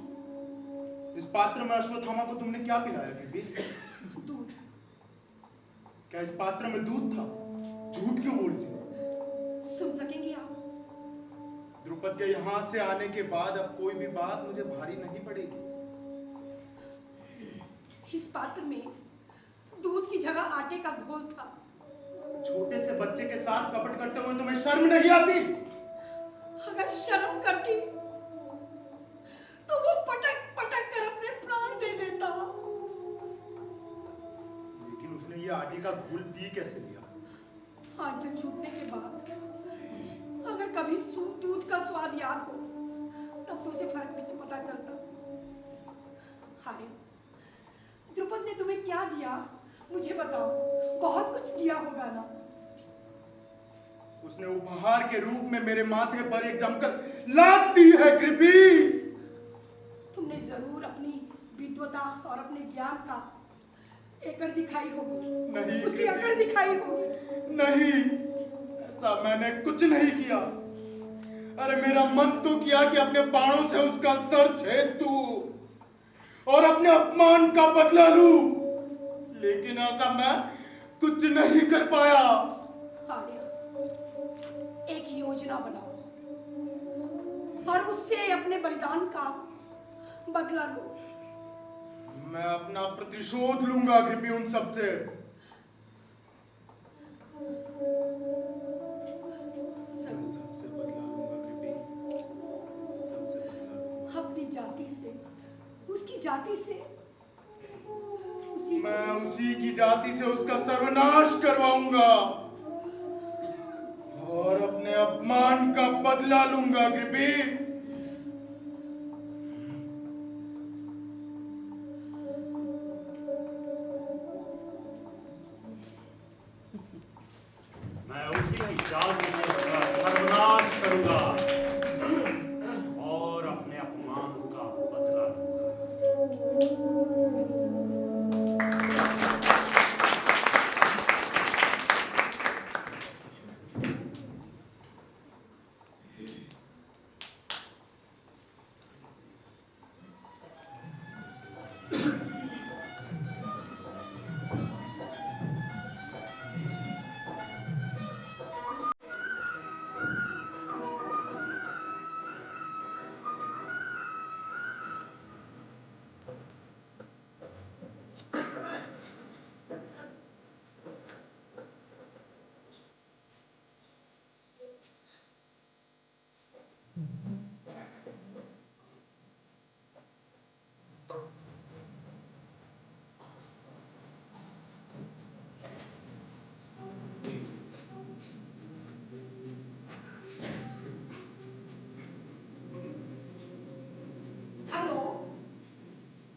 इस पात्र में अश्वत्थामा को तुमने क्या पिलाया कृपी? दूध। क्या इस पात्र में दूध था? झूठ क्यों बोलती हो? सुन सकेंगे आप? द्रुपद के यहाँ से आने के बाद अब कोई भी बात मुझे भारी नहीं पड़ेगी। इस पात्र में दूध की जगह आटे का घोल था। छोटे से बच्चे के साथ कपट करते हुए तुम्हें शर्म नहीं आती? अगर शर्म करती तो वो पटक पटक कर अपने प्राण दे देता। लेकिन उसने ये आटे का घोल पी कैसे लिया? आंचल छूटने के बाद अगर कभी दूध का स्वाद याद हो तब तो उसे फर्क नहीं पता चलता। हारे, द्रुपद ने तुम्हें क्या दिया मुझे बताओ, बहुत कुछ दिया होगा ना? उसने उपहार के रूप में मेरे माथे पर एक जमकर लात दी है कृपी। तुमने जरूर अपनी विद्वता और अपने ज्ञान का एकड़ दिखाई होगी। नहीं, उसकी अकड़ दिखाई होगी। नहीं, ऐसा मैंने कुछ नहीं किया। अरे मेरा मन तो किया कि अपने बाणों से उसका सर छेद दूं और अपने अपमान का बदला लूं, लेकिन ऐसा मैं कुछ नहीं कर पाया। आर्य, एक योजना बनाओ और उससे अपने बलिदान का बदला लो। मैं अपना प्रतिशोध लूंगा कृपी उन सबसे। सबसे बदला लूंगा कृपी, सबसे बदला लूंगा। अपनी जाति से, उसकी जाति से, मैं उसी की जाति से उसका सर्वनाश करवाऊंगा और अपने अपमान का बदला लूंगा कृपी। मैं उसी की जाति से उसका सर्वनाश करूंगा और अपने अपमान का बदला लूंगा। हेलो,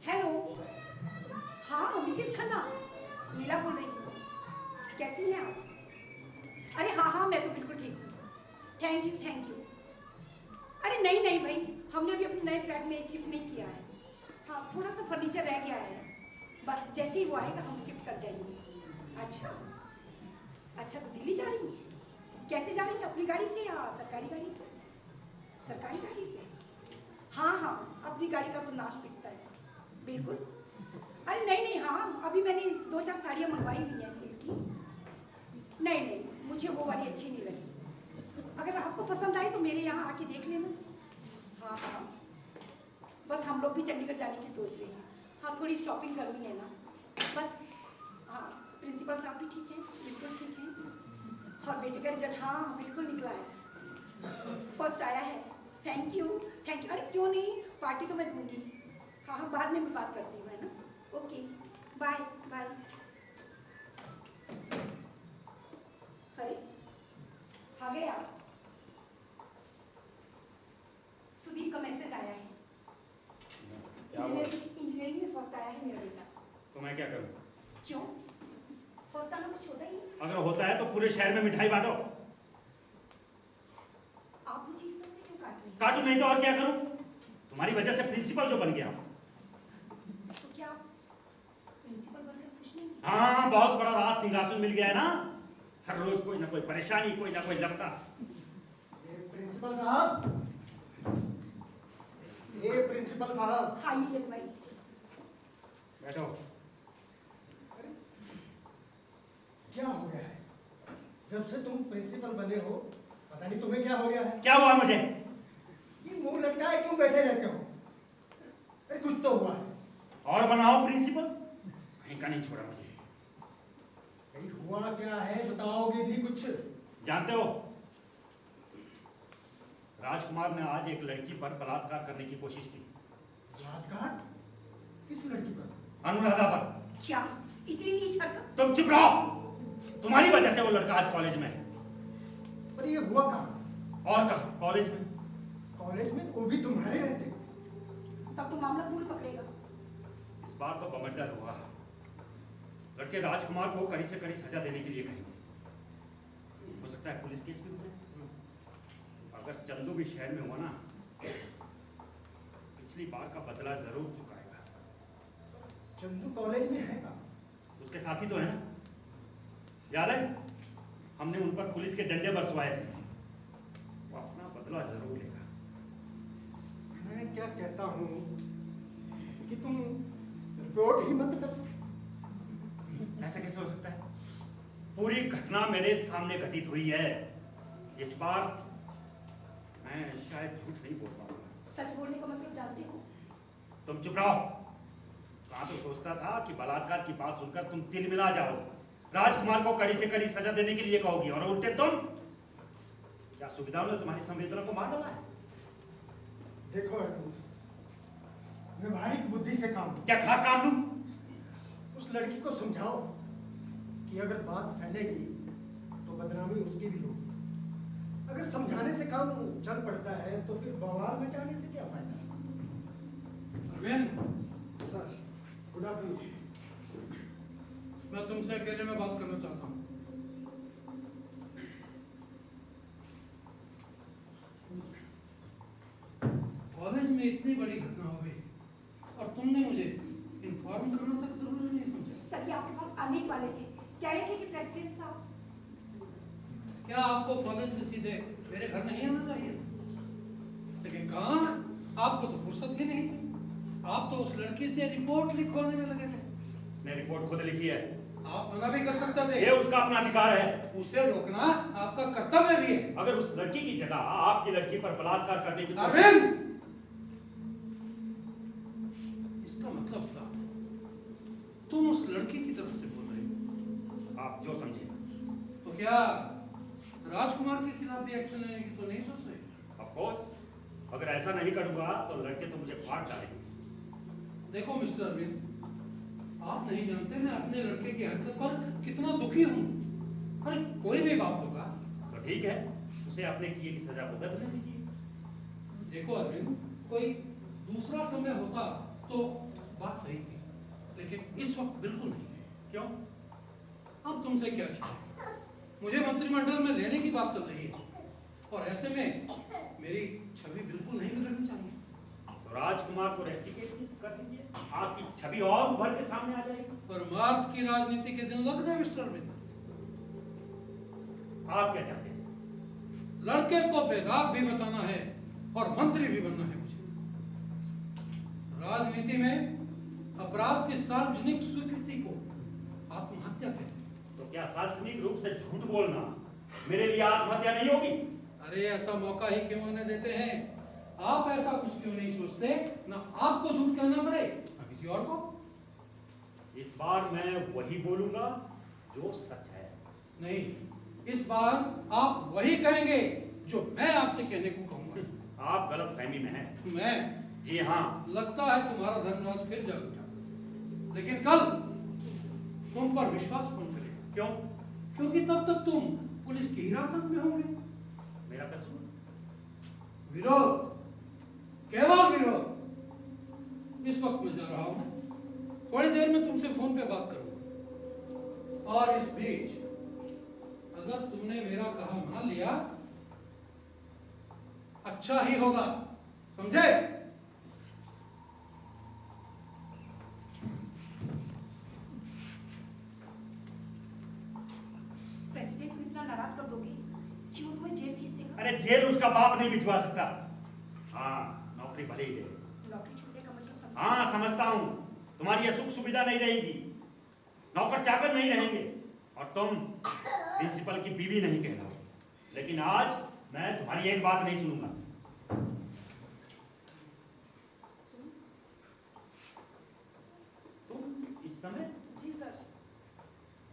हेलो, हाँ मिसेस खन्ना, लीला बोल रही हूँ। कैसी हैं आप? अरे हाँ हाँ, मैं तो बिल्कुल ठीक हूँ। Thank you, thank you. अरे नहीं नहीं भाई, हमने अभी अपने नए फ्लैट में शिफ्ट नहीं किया है। हाँ, थोड़ा सा फर्नीचर रह गया है, बस जैसे ही वो आएगा हम शिफ्ट कर जाएंगे। अच्छा अच्छा, तो दिल्ली जा रही हैं? कैसे जा रही हैं, अपनी गाड़ी से या सरकारी गाड़ी से? सरकारी गाड़ी से? हाँ हाँ, अपनी गाड़ी का तो नाश पिटता है, बिल्कुल। अरे नहीं नहीं, हाँ अभी मैंने 2-4 साड़ियाँ मंगवाई हुई हैं सिल्क की। नहीं नहीं, मुझे वो वाली अच्छी नहीं लगी। अगर आपको पसंद आए तो मेरे यहाँ आके देख लेना। हाँ हाँ, बस हम लोग भी चंडीगढ़ जाने की सोच रहे हैं। हाँ, थोड़ी शॉपिंग करनी है ना, बस। हाँ, प्रिंसिपल साहब भी ठीक हैं, बिल्कुल ठीक हैं। और बेटे का रिजल्ट हाँ बिल्कुल निकला है, फर्स्ट आया है। Thank you, thank you. अरे क्यों नहीं, पार्टी तो मैं दूंगी। हाँ हाँ, बाद में मैं बात करती हूँ, है ना? Okay, bye bye. अरे आ गए आप? का मैसेज आया है। क्या हुआ? इंजीनियरिंग में फर्स्ट आया है मेरा बेटा। तो मैं क्या करूं? क्यों? फर्स्ट आना कुछ होता ही नहीं। अगर होता है तो पूरे शहर में मिठाई बांटो। आप मुझे इस तरह से क्यों काट रहे हैं? काटू नहीं तो और क्या करूं? तुम्हारी वजह से प्रिंसिपल जो बन गया। तो क्या प्रिंसिपल बनकर खुश नहीं? हाँ, बहुत बड़ा राज सिंहासन मिल गया है ना। हर रोज कोई ना कोई परेशानी, कोई ना कोई लफड़ा। प्रिंसिपल साहब, ये प्रिंसिपल साहब। हाँ ये भाई। बैठो। क्या हो गया है? जब से तुम प्रिंसिपल बने हो पता नहीं तुम्हें क्या हो गया है। क्या हुआ मुझे? ये मुंह लटकाए क्यों बैठे रहते हो? अरे कुछ तो हुआ है। और बनाओ प्रिंसिपल। कहीं का नहीं छोड़ा मुझे। कहीं हुआ क्या है बताओगे भी कुछ? जानते हो, राजकुमार ने आज एक लड़की पर बलात्कार करने की कोशिश की। बलात्कार? किस लड़की पर? अनुराधा पर। क्या इतनी नीच हरकत? तुम चुप रहो। तुम्हारी वजह से वो लड़का आज कॉलेज में है। पर ये हुआ कहाँ? और कहाँ? कॉलेज में। कॉलेज में? वो भी तुम्हारे रहते? तब तो मामला दूर पकड़ेगा। इस बार तो बमंडर हुआ। लड़के राजकुमार को कड़ी से कड़ी सजा देने के लिए कहेंगे। हो सकता है पुलिस केस भी हो जाए। अगर चंदू भी शहर में हुआ ना, पिछली बार का बदला जरूर चुकाएगा। चंदू कॉलेज में है का? उसके साथी तो है ना। याद है, हमने उन पर पुलिस के डंडे बरसवाए थे। वो अपना बदला जरूर लेगा। मैं क्या कहता हूँ कि तुम रिपोर्ट ही मत करो। ऐसा कैसे हो सकता है? पूरी घटना मेरे सामने घटित हुई है। इस बार मैं शायद झूठ नहीं बोल पाऊंगा। सच बोलने का मतलब जानते हो? तुम चुप रहो। कहाँ तो सोचता था कि बलात्कार की बात सुनकर तुम तिल मिला जाओ, राजकुमार को कड़ी से कड़ी सजा देने के लिए कहोगी, और उल्टे तुम। क्या सुविधाओं ने तुम्हारी संवेदना को मार डाला है? देखो व्यवहारिक बुद्धि से काम लो। क्या खा काम लूं? उस लड़की को समझाओ कि अगर बात फैलेगी तो बदनामी उसकी भी होगी। अगर समझाने से काम चल पड़ता है तो फिर बवाल मचाने से क्या फायदा? Arvind, sir, good afternoon. मैं तुमसे अकेले में बात करना चाहता हूँ। कॉलेज में इतनी बड़ी घटना हो गई और तुमने मुझे इन्फॉर्म करना तक जरूरी नहीं समझा। सर ये आपके पास आने ही वाले थे। कह रहे थे कि प्रेसिडेंट साहब। क्या आपको कॉलेज से सीधे मेरे घर नहीं आना चाहिए? लेकिन कहाँ, आपको तो फुर्सत ही नहीं थी। आप तो उस लड़की से रिपोर्ट लिखवाने में लगे थे। उसने रिपोर्ट खुद लिखी है। आप मना भी कर सकते थे। ये उसका अपना अधिकार है। उसे रोकना आपका कर्तव्य भी है। अगर उस लड़की की जगह आपकी लड़की पर बलात्कार करने की अरविंद, इसका मतलब साफ है, तुम उस लड़की की तरफ से बोल रहे हो। आप जो समझे। तो क्या राजकुमार के खिलाफ भी एक्शन लेने की तो नहीं सोच रहे? ऑफ कोर्स, अगर ऐसा नहीं करूंगा तो लड़के तो मुझे फाड़ डालेंगे। देखो मिस्टर अरविंद, आप नहीं जानते मैं अपने लड़के की हरकत पर कितना दुखी हूँ। अरे कोई भी बाप होगा। तो ठीक है, उसे अपने किए की सजा भुगतने दीजिए। देखो अरविंद, कोई दूसरा समय होता तो बात सही थी, लेकिन इस वक्त बिल्कुल नहीं है। क्यों? अब तुमसे क्या चाहिए? मुझे मंत्रिमंडल में लेने की बात चल रही है और ऐसे में मेरी छवि बिल्कुल नहीं बिगड़नी चाहिए। तो राजकुमार को रेस्टिकेट कर दीजिए, आपकी छवि और उभर के सामने आ जाएगी। परमार्थ की राजनीति के दिन लग गए मिस्टर अरविंद। आप क्या चाहते हैं? लड़के को बेदाग भी बचाना है और मंत्री भी बनना है मुझे। राजनीति में अपराध की सार्वजनिक स्वीकृति को आत्महत्या कहते हैं। तो क्या सार्वजनिक रूप से झूठ बोलना मेरे लिए आत्महत्या नहीं होगी? अरे ऐसा मौका ही क्यों आने देते हैं? आप ऐसा कुछ क्यों नहीं सोचते? ना आपको झूठ कहना पड़े ना किसी और को। इस बार मैं वही बोलूंगा जो सच है। नहीं, इस बार आप वही कहेंगे जो मैं आपसे कहने को कहूंगा। आप गलत फहमी में हैं। मैं? जी हाँ। लगता है तुम्हारा धर्मराज फिर जाग उठा। लेकिन कल तुम पर विश्वास कौन करेगा? क्यों? क्योंकि तब तक तुम पुलिस की हिरासत में होंगे। मेरा कसूर? विरोध। केवल विरोध। इस वक्त मैं जा रहा हूं, थोड़ी देर में तुमसे फोन पे बात करूंगा। और इस बीच अगर तुमने मेरा कहा मान लिया, अच्छा ही होगा, समझे? प्रेसिडेंट को इतना नाराज कर दोगे कि वो तुम्हें जेल भेज देगा? अरे जेल उसका बाप नहीं भिजवा सकता। हाँ, नौकरी भले ही ले। नौकरी छूटने का मतलब समझ हाँ समझता हूँ, तुम्हारी ये सुख सुविधा नहीं रहेगी, नौकर चाकर नहीं रहेंगे, और तुम प्रिंसिपल की बीवी नहीं कहलाओ। लेकिन आज मैं तुम्हारी एक बात नहीं सुनूंगा। तुम इस समय जी सर।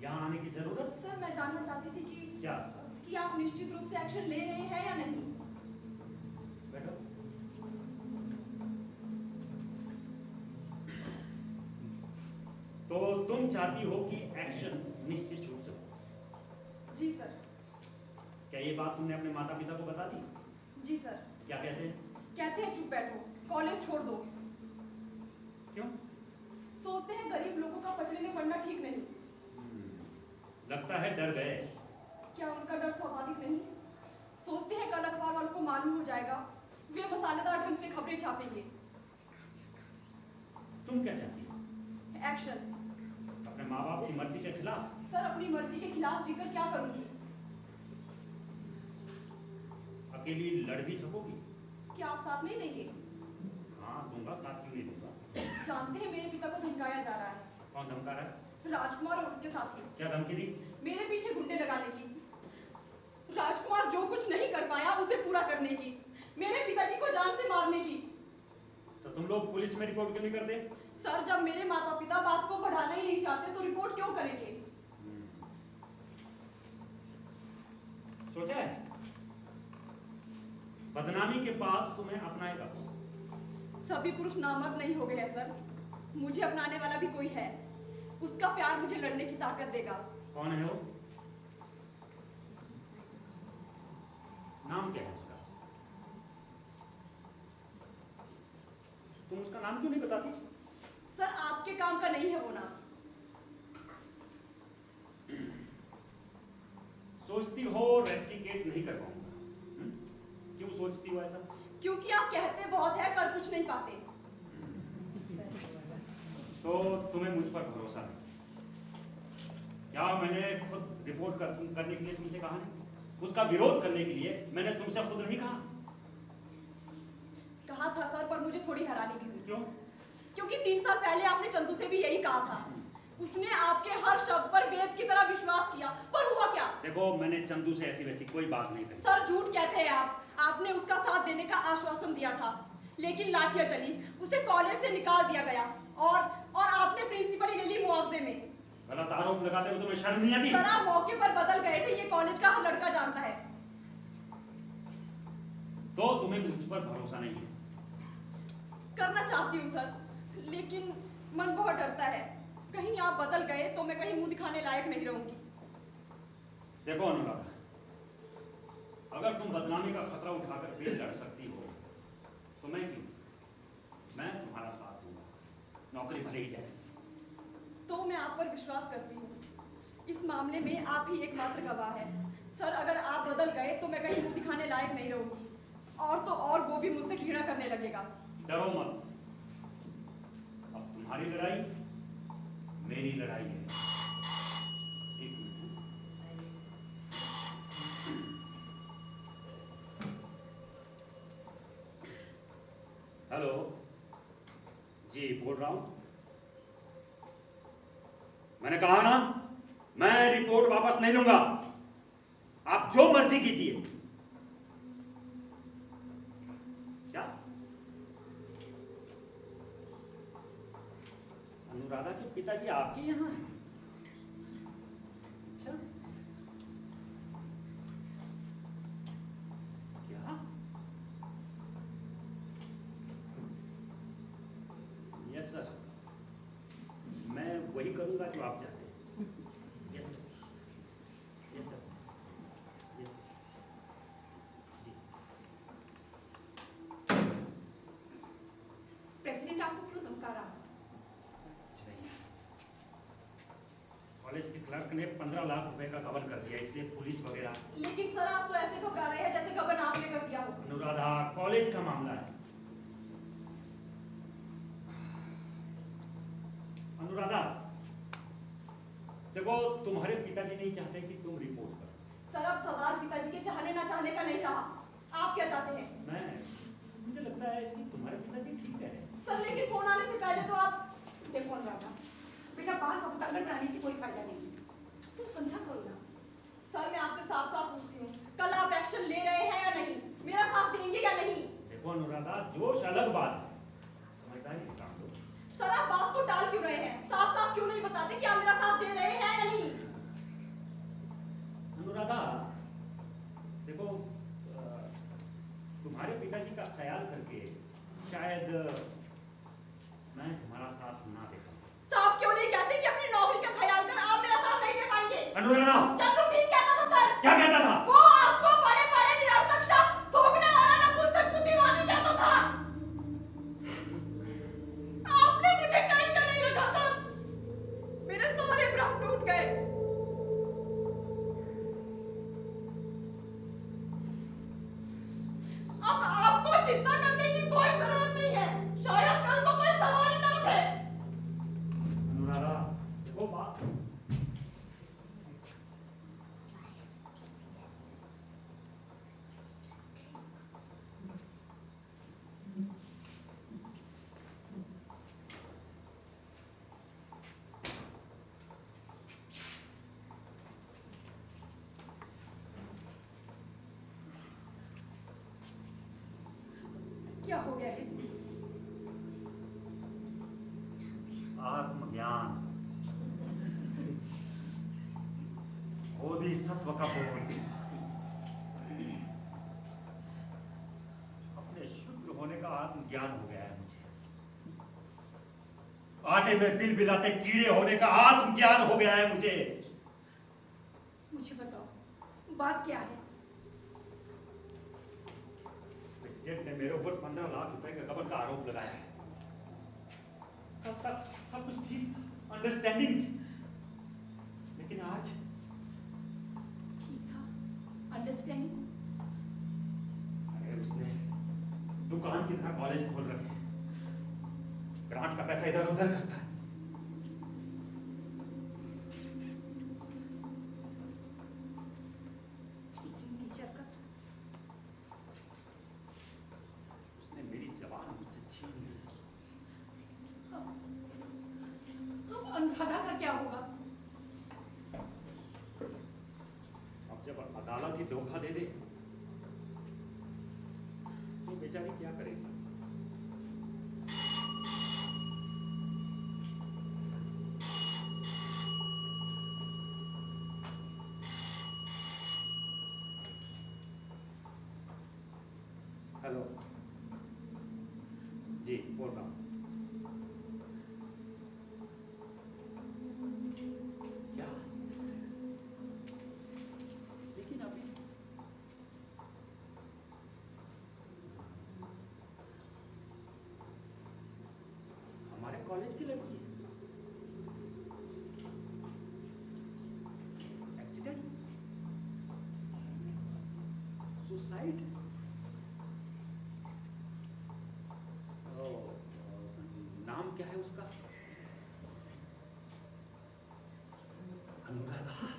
यहाँ आने की जरूरत? सर मैं जानना चाहती थी कि क्या? कि आप निश्चित रूप से एक्शन ले रहे हैं या नहीं। बैठो। तो तुम चाहती हो कि एक्शन निश्चित रूप से हो। जी सर। क्या ये बात तुमने अपने माता पिता को बता दी? जी सर। क्या कहते हैं? कहते हैं चुप बैठो, कॉलेज छोड़ दो। क्यों? सोचते हैं गरीब लोगों का पचड़े में पड़ना ठीक नहीं। लगता है डर गए। क्या उनका डर स्वाभाविक नहीं? सोचते हैं कल अखबार वालों को मालूम हो जाएगा, वे मसालेदार ढंग से खबरें छापेंगे। तुम क्या चाहती हो? एक्शन। अपने माँ बाप की मर्जी के खिलाफ? सर अपनी मर्जी के खिलाफ जीकर क्या करूंगी? अकेली लड़ भी सकोगी? क्या आप साथ नहीं देंगे? हाँ दूंगा, साथ क्यों नहीं दूंगा। जानते हैं मेरे पिता को धमकाया जा रहा है। कौन धमका रहा है? राजकुमार और उसके साथी। क्या धमकी दी? मेरे पीछे गुंडे लगाने की, राजकुमार जो कुछ नहीं कर पाया उसे पूरा करने की, मेरे पिताजी को जान से मारने की। तो तुम लोग पुलिस में रिपोर्ट क्यों नहीं करते? सर जब मेरे माता पिता बात को बढ़ाना ही नहीं चाहते तो रिपोर्ट क्यों करेंगे? सोचा है? बदनामी के बाद तुम्हें अपनाएगा। सभी पुरुष नामर्द नहीं हो गए हैं सर, मुझे अपनाने वाला भी कोई है, उसका प्यार मुझे लड़ने की ताकत देगा। कौन है वो? नाम क्या है उसका? तुम उसका नाम क्यों नहीं बताती? सर आपके काम का नहीं है वो नाम। सोचती हो रेस्टिकेट नहीं कर पाऊंगा? क्यों सोचती हो ऐसा? क्योंकि आप कहते बहुत है कर कुछ नहीं पाते। तो तुम्हें मुझ पर भरोसा नहीं? क्या मैंने खुद रिपोर्ट करने के लिए तुमसे कहा नहीं? उसका विरोध करने के लिए मैंने तुमसे खुद नहीं कहा? कहा था सर, पर मुझे थोड़ी हैरानी भी हुई। क्यों? क्योंकि 3 साल पहले आपने चंदू से भी यही कहा था, उसने आपके हर शब्द पर वेद की तरह विश्वास किया, पर हुआ क्या? देखो मैंने चंदू से ऐसी वैसी कोई बात नहीं कही। सर झूठ कहते हैं आप, आपने उसका साथ देने का आश्वासन दिया था, लेकिन लाठियां चली, उसे कॉलेज से निकाल दिया गया, और आपने प्रिंसिपल ले ली मुआवजे में। गलत आरोप लगाते हो, तुम्हें शर्म नहीं आती? सर आप मौके पर बदल गए थे, ये कॉलेज का हर लड़का जानता है। तो तुम्हें मुझ पर भरोसा नहीं है? करना चाहती हूँ सर, लेकिन मन बहुत डरता है, कहीं आप बदल गए तो मैं कहीं मुंह दिखाने लायक नहीं रहूंगी। देखो अनुराधा, अगर तुम बदनामी का खतरा उठाकर भी लड़ सकती हो तो मैं क्यों? मैं तुम्हारा साथ दूंगा, नौकरी भले ही जाए। तो मैं आप पर विश्वास करती हूँ, इस मामले में आप ही एकमात्र गवाह है। सर अगर आप बदल गए तो मैं कहीं मुंह दिखाने लायक नहीं रहूंगी, और तो और वो भी मुझसे घृणा करने लगेगा। डरो मत, अब तुम्हारी लड़ाई मेरी लड़ाई है। एक मिनट। हेलो जी, बोल रहा हूं। मैंने कहा ना, मैं रिपोर्ट वापस नहीं लूंगा, आप जो मर्जी कीजिए। क्या? अनुराधा के पिताजी आपके यहाँ हैं? अच्छा, क्या? यस सर, मैं वही करूंगा जो आप चाहते हैं। Yes sir, yes sir, yes sir, जी। छुटकारा। कॉलेज के क्लर्क ने 15 लाख रुपए का गबन कर दिया, इसलिए पुलिस वगैरह। लेकिन सर आप तो ऐसे घबरा रहे हैं जैसे गबन आपने कर दिया हो। अनुराधा, कॉलेज का मामला है। अनुराधा, देखो तुम्हारे पिताजी नहीं चाहते कि तुम रिपोर्ट करो। सर अब सवाल पिताजी के चाहने ना चाहने का नहीं रहा, आप क्या चाहते हैं? मुझे लगता है कि तुम्हारे पिताजी ठीक है। सर लेकिन फोन आने से पहले तो आप देखो अनुराधा, बेटा बाल का उतारने बनाने से कोई फायदा नहीं, तुम समझा करो ना। सर मैं आपसे साफ साफ पूछती हूँ, कल आप एक्शन ले रहे हैं या नहीं? मेरा साथ देंगे या नहीं? देखो अनुराधा, जोश अलग बात है, समझदारी से काम लो। सर आप बात को टाल क्यों रहे हैं? साफ साफ क्यों नहीं बताते कि आप मेरा साथ दे रहे हैं या नहीं? अनुराधा, देखो तुम्हारे पिताजी का ख्याल करके शायद मैं तुम्हारा साथ ना दे पाऊं। साफ क्यों नहीं कहते कि अपनी नौकरी का ख्याल कर आप मेरा साथ नहीं दे पाएंगे? अनुराधा, चंदू ठीक कहता था सर। क्या कहता था? वो आपको बड़े बड़े निरर्थक शब्द थोपने वाला नपुंसक बुद्धिमानी कहता था। आपने मुझे कहीं का नहीं रखा सर, मेरे सारे भ्रम टूट गए। अब आपको चिंता करने की कोई जरूरत नहीं है, शायद कल को कोई सवाल न उठे। अनुराधा, वो बात क्या हो गया है? आत्मज्ञान, बोधिसत्व का बोध, अपने शुद्ध होने का आत्मज्ञान हो गया है मुझे। आटे में बिल बिलाते कीड़े होने का आत्मज्ञान हो गया है मुझे। मुझे बताओ, बात क्या है? प्रेसिडेंट ने मेरे ऊपर 15 लाख रुपए का गबन का आरोप लगाया है। कल तक सब कुछ ठीक, अंडरस्टैंडिंग थी, लेकिन आज ठीक था, अंडरस्टैंडिंग। अरे उसने दुकान की तरह कॉलेज खोल रखे, ग्रांट का पैसा इधर उधर करता है। इतनी नीचरकत। उसने मेरी जबान मुझसे छीन ली। अब अनुराधा का क्या होगा? अब जब अदालत ही धोखा दे दे तो बेचारी क्या करेगी? हेलो जी, बोल रहा हूँ। क्या? लेकिन अभी हमारे कॉलेज की लड़की है। Accident, suicide. नाम क्या है उसका? अनुराधा।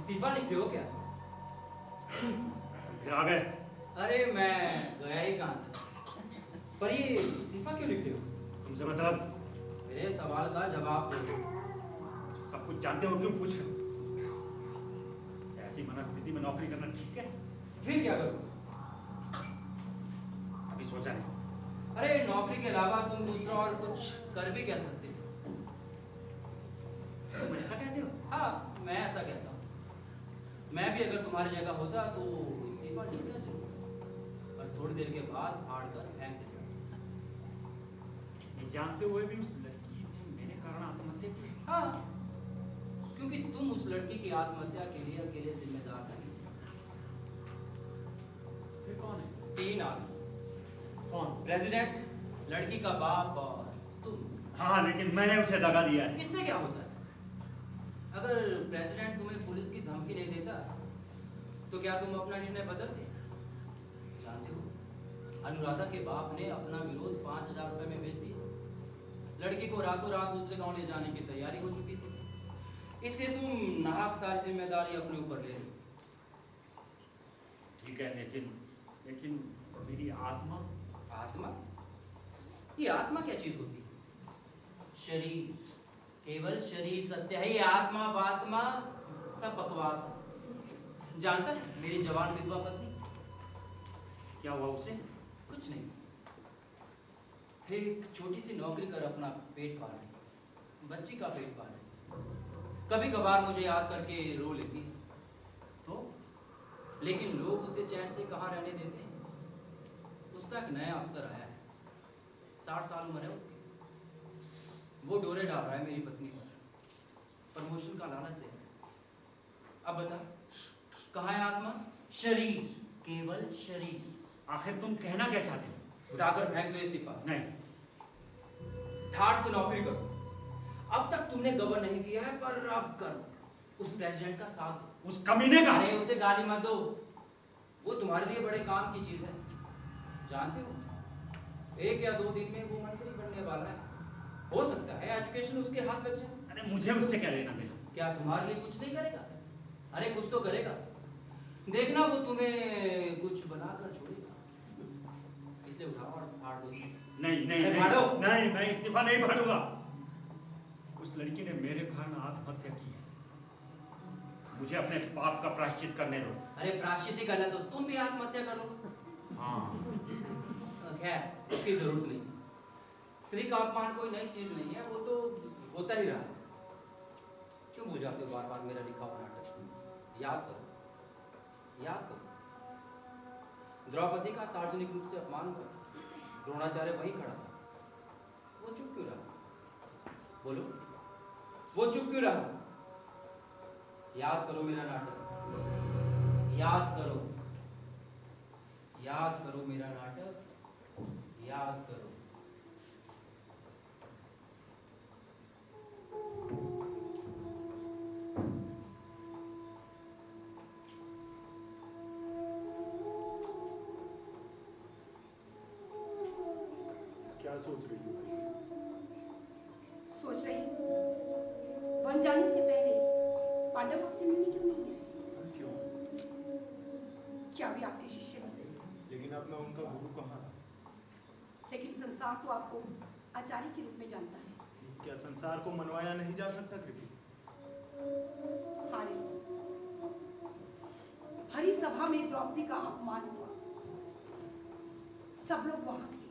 इस्तीफा लिख रहे हो क्या? फिर आ गए। अरे मैं गया ही कहाँ था। पर ये इस्तीफा क्यों लिख रहे हो? तुमसे मतलब? मेरे सवाल का जवाब दो। सब कुछ जानते हो क्यों पूछ रहे हो? ऐसी मनस्थिति में नौकरी करना ठीक है? फिर क्या करूँ? अभी सोचा नहीं। अरे नौकरी के अलावा तुम दूसरा और कुछ कर भी क्या सकते हो? तुम ऐसा कहते हो? हाँ, मैं ऐसा कहता हूँ। मैं भी अगर तुम्हारी जगह होता तो इस्तीफा लिखता जरूर, और थोड़ी देर के बाद फाड़ कर फेंक देता। ये जानते हुए भी उस लड़की ने मेरे कारण आत्महत्या की? हाँ, क्योंकि तुम उस लड़की की आत्महत्या के लिए अकेले जिम्मेदार नहीं। फिर कौन है? 3 आदमी। कौन? प्रेसिडेंट, लड़की का बाप और तुम। हाँ, लेकिन मैंने उसे दगा दिया है। इससे क्या होता है? अगर प्रेसिडेंट तुम्हें पुलिस की धमकी नहीं देता तो क्या तुम अपना निर्णय बदलते? जानते हो, अनुराधा के बाप ने अपना विरोध 5,000 रुपए में बेच दिया। लड़की को रातों रात दूसरे गांव ले जाने की तैयारी हो चुकी थी, इसलिए तुम नाहक सारी जिम्मेदारी अपने ऊपर ले ली। ठीक है, लेकिन मेरी आत्मा? आत्मा? ये आत्मा क्या चीज होती है? शरीर, केवल शरीर सत्य है। ये आत्मा वात्मा सब बकवास है। जानता है मेरी जवान विधवा पत्नी? क्या हुआ उसे? कुछ नहीं, एक छोटी सी नौकरी कर अपना पेट पाल रही, बच्ची का पेट पाल रही। कभी कभार मुझे याद करके रो लेती तो, लेकिन लोग उसे चैन से कहाँ रहने देते हैं। उसका एक नया अफसर आया है, 60 साल उम्र है उसकी। वो डोरे डाल रहा है मेरी पत्नी पर, प्रमोशन का लालच दे रहा है। अब बता, कहाँ है आत्मा? शरीर, केवल शरीर। आखिर तुम कहना क्या चाहते हो? उठाकर फेंक दो इस्तीफा। नहीं। ठाठ से नौकरी करो। अब तक तुमने गबन नहीं किया है, पर अब करो। उस प्रेसिडेंट का साथ दो। उस कमीने का? अरे उसे गाली मत दो, वो तुम्हारे लिए बड़े काम की चीज है। जानते हो, 1 या 2 दिन में वो मंत्री बनने वाला है। हो सकता है एजुकेशन उसके हाथ लग जाए। अरे मुझे उससे क्या लेना देना? क्या तुम्हारे लिए कुछ नहीं करेगा? अरे कुछ तो करेगा, देखना वो तुम्हें कुछ बनाकर छोड़ेगा। इसलिए उठाओ और फाड़ दो। नहीं, फाड़ो। नहीं, मैं इस्तीफा नहीं फाड़ूंगा। उस लड़की ने मेरे कारण आत्महत्या की है। मुझे अपने पाप का प्रायश्चित करने दो। अरे प्रायश्चित ही करना तो तुम भी आत्महत्या कर लो। हाँ। खैर उसकी जरूरत नहीं। स्त्री का अपमान कोई नई चीज नहीं है, वो तो होता ही रहा। क्यों भूल जाते हो बार बार मेरा लिखा हुआ नाटक? याद करो, याद करो। द्रौपदी का सार्वजनिक रूप से अपमान हुआ, द्रोणाचार्य वहीं खड़ा था। वो चुप क्यों रहा? बोलो, वो चुप क्यों रहा? याद करो मेरा नाटक, याद करो, याद करो मेरा नाटक, याद करो। क्या सोच रही हो? सोच रही हूँ, वन जाने से पहले पांडव आपसे मिलने क्यों नहीं गए? क्यों? क्या भी आपके शिष्य बनते? लेकिन अब मैं उनका गुरु कहाँ? लेकिन संसार तो आपको आचार्य के रूप में जानता है। क्या संसार को मनवाया नहीं जा सकता कृति? हारे भरी सभा में द्रौपदी का अपमान हुआ, सब लोग वहां थे,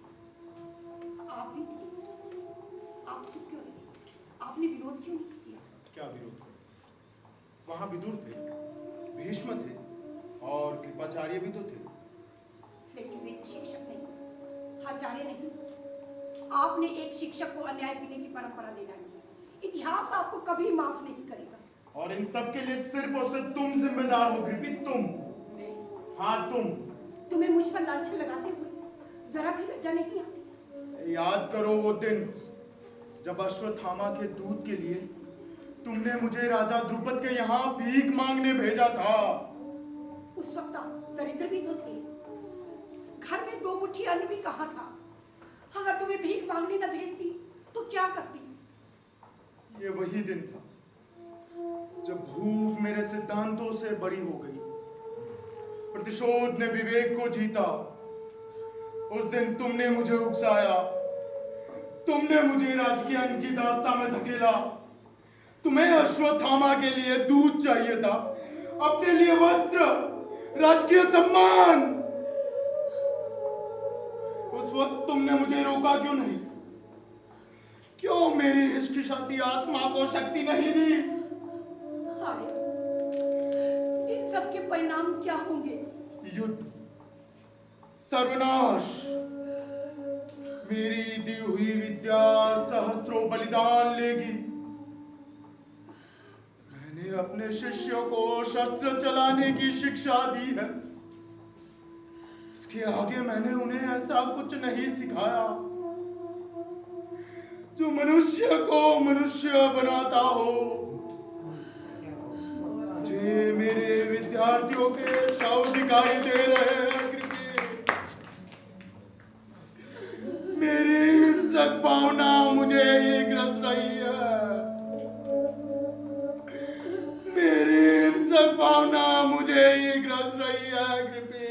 आप भी थे। आप चुप क्यों रहे? आपने विरोध क्यों नहीं किया? क्या विरोध करें? वहां विदुर थे, भीष्म थे और कृपाचार्य भी तो थे। लेकिन वे तो शिक्षक नहीं, आचार्य नहीं। आपने एक शिक्षक को अन्याय पीने की परंपरा देना नहीं। इतिहास आपको कभी माफ नहीं करेगा। और इन सब के लिए सिर्फ और सिर्फ तुम जिम्मेदार हो कृति, तुम। हाँ तुम। तुम्हें मुझ पर लांछन लगाते हुए जरा भी लज्जा नहीं आती? याद करो वो दिन जब अश्वत्थामा के दूध के लिए तुमने मुझे राजा द्रुपद के यहाँ भीख मांगने भेजा था। उस वक्त आप दरिद्र भी तो थे, घर में 2 मुट्ठी अन्न भी कहाँ था। अगर तुम्हें भीख मांगने न भेजती तो क्या करती? ये वही दिन था जब भूख मेरे सिद्धांतों से बड़ी हो गई, प्रतिशोध ने विवेक को जीता, उस दिन तुमने मुझे उकसाया, तुमने मुझे राजकीय अन्न की दास्ता में धकेला। तुम्हें अश्वत्थामा के लिए दूध चाहिए था, अपने लिए वस्त्र, राजकीय सम्मान। उस वक्त तुमने मुझे रोका क्यों नहीं? क्यों मेरी हिचकिचाती आत्मा को शक्ति नहीं दी? हाय, इन सब के परिणाम क्या होंगे? युद्ध, सर्वनाश। मेरी दी हुई विद्या सहस्त्रों बलिदान लेगी। मैंने अपने शिष्यों को शस्त्र चलाने की शिक्षा दी है। इसके आगे मैंने उन्हें ऐसा कुछ नहीं सिखाया जो मनुष्य को मनुष्य बनाता हो। मुझे मेरे विद्यार्थियों के शव दिखाई दे रहे हैं। मेरी हिंसक भावना मुझे ही ग्रस रही है। मेरी हिंसक भावना मुझे ही ग्रस रही है कृपे।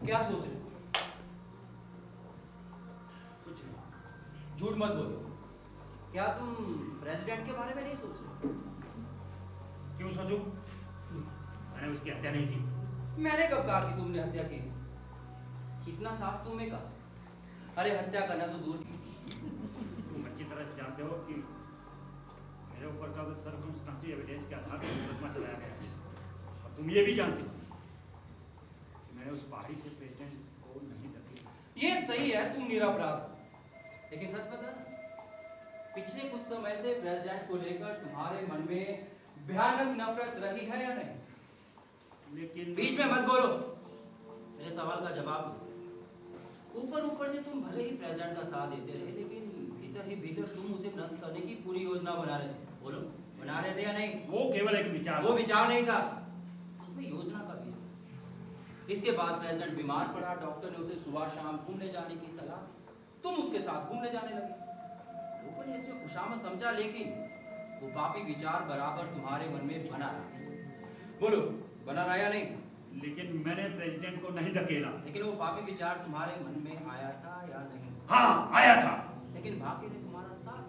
क्या सोच रहे हो? कुछ नहीं। झूठ मत बोलो। क्या तुम प्रेसिडेंट के बारे में नहीं सोच रहे? क्यों सोचूं? मैंने उसकी हत्या नहीं की। मैंने कब कहा कि तुमने हत्या की? इतना साफ तुमने कहा। अरे हत्या करना तो दूर। तुम अच्छी तरह से जानते हो कि मेरे ऊपर का सर्कमस्टेंशियल एविडेंस के आधार पर मुकदमा चलाया गया है। और तुम ये भी जानते हो कि मैंने उस पहाड़ी से प्रेसिडेंट को नहीं धकेला। ये सही है, तुम निरपराध। लेकिन सच बता, पिछले कुछ समय से प्रेसिडेंट को लेकर तुम्हारे मन में भयानक नफरत रही है या नहीं? लेकिन बीच में मत बोलो, मेरे सवाल का जवाब दो। ऊपर ऊपर से तुम भले ही प्रेसिडेंट का साथ देते रहे, लेकिन भीतर ही भीतर तुम उसे नष्ट करने की पूरी योजना बना रहे थे। बोलो, बना रहे थे या नहीं? वो केवल एक विचार, वो विचार नहीं था, उसमें योजना का बीज था। इसके बाद प्रेसिडेंट बीमार पड़ा, डॉक्टर ने उसे सुबह शाम घूमने जाने की सलाह दी। तुम उसके साथ घूमने जाने लगे। लोगों ने इसे खुशामद समझा, लेकिन वो पापी विचार बराबर तुम्हारे मन में बना रहा। बोलो, बना रहा या नहीं? लेकिन मैंने प्रेसिडेंट को नहीं धकेला। लेकिन वो पापी विचार तुम्हारे मन में आया था या नहीं? हाँ, आया था। लेकिन भाग्य ने तुम्हारा साथ।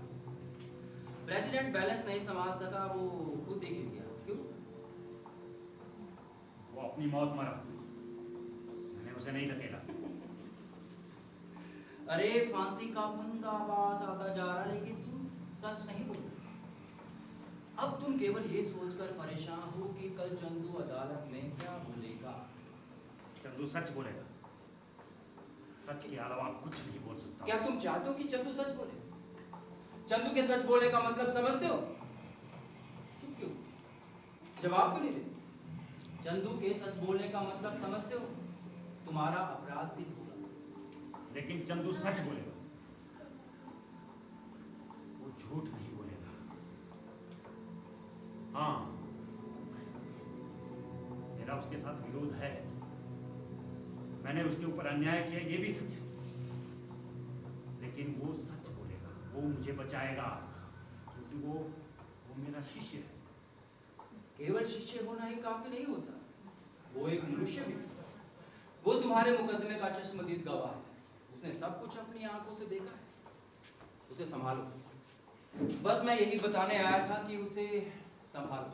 प्रेसिडेंट बैलेंस नहीं संभाल सका, वो खुद ही गिर गया। क्यों? वो अपनी मौत मरा, मैंने उसे नहीं धकेला। अरे फांसी का मंदा आवाज आता जा रहा, लेकिन तुम सच नहीं बोल रहे। अब तुम केवल ये सोचकर परेशान हो कि कल चंदू अदालत में क्या बोलेगा। चंदू सच बोलेगा। सच के अलावा कुछ नहीं बोल सकता। क्या तुम चाहते हो कि चंदू सच बोले? चंदू के सच बोलने का मतलब समझते हो? चुप क्यों? जवाब क्यों नहीं देते? चंदू के सच बोलने का मतलब समझते हो? तुम्हारा अपराध सिद्ध होगा। लेकिन चंदू सच बोलेगा, वो झूठ नहीं बोलेगा। हाँ, मेरा उसके साथ विरोध है। मैंने उसके ऊपर अन्याय किया, ये भी सच है। लेकिन वो सच बोलेगा, वो मुझे बचाएगा, क्योंकि वो मेरा शिष्य है। केवल शिष्य होना ही काफी नहीं होता, वो एक मनुष्य भी। वो तुम्हारे मुकदमे का चश्मदीद गवाह है। उसने सब कुछ अपनी आंखों से देखा है। उसे संभालो। बस मैं यही बताने आया था कि उसे संभालो।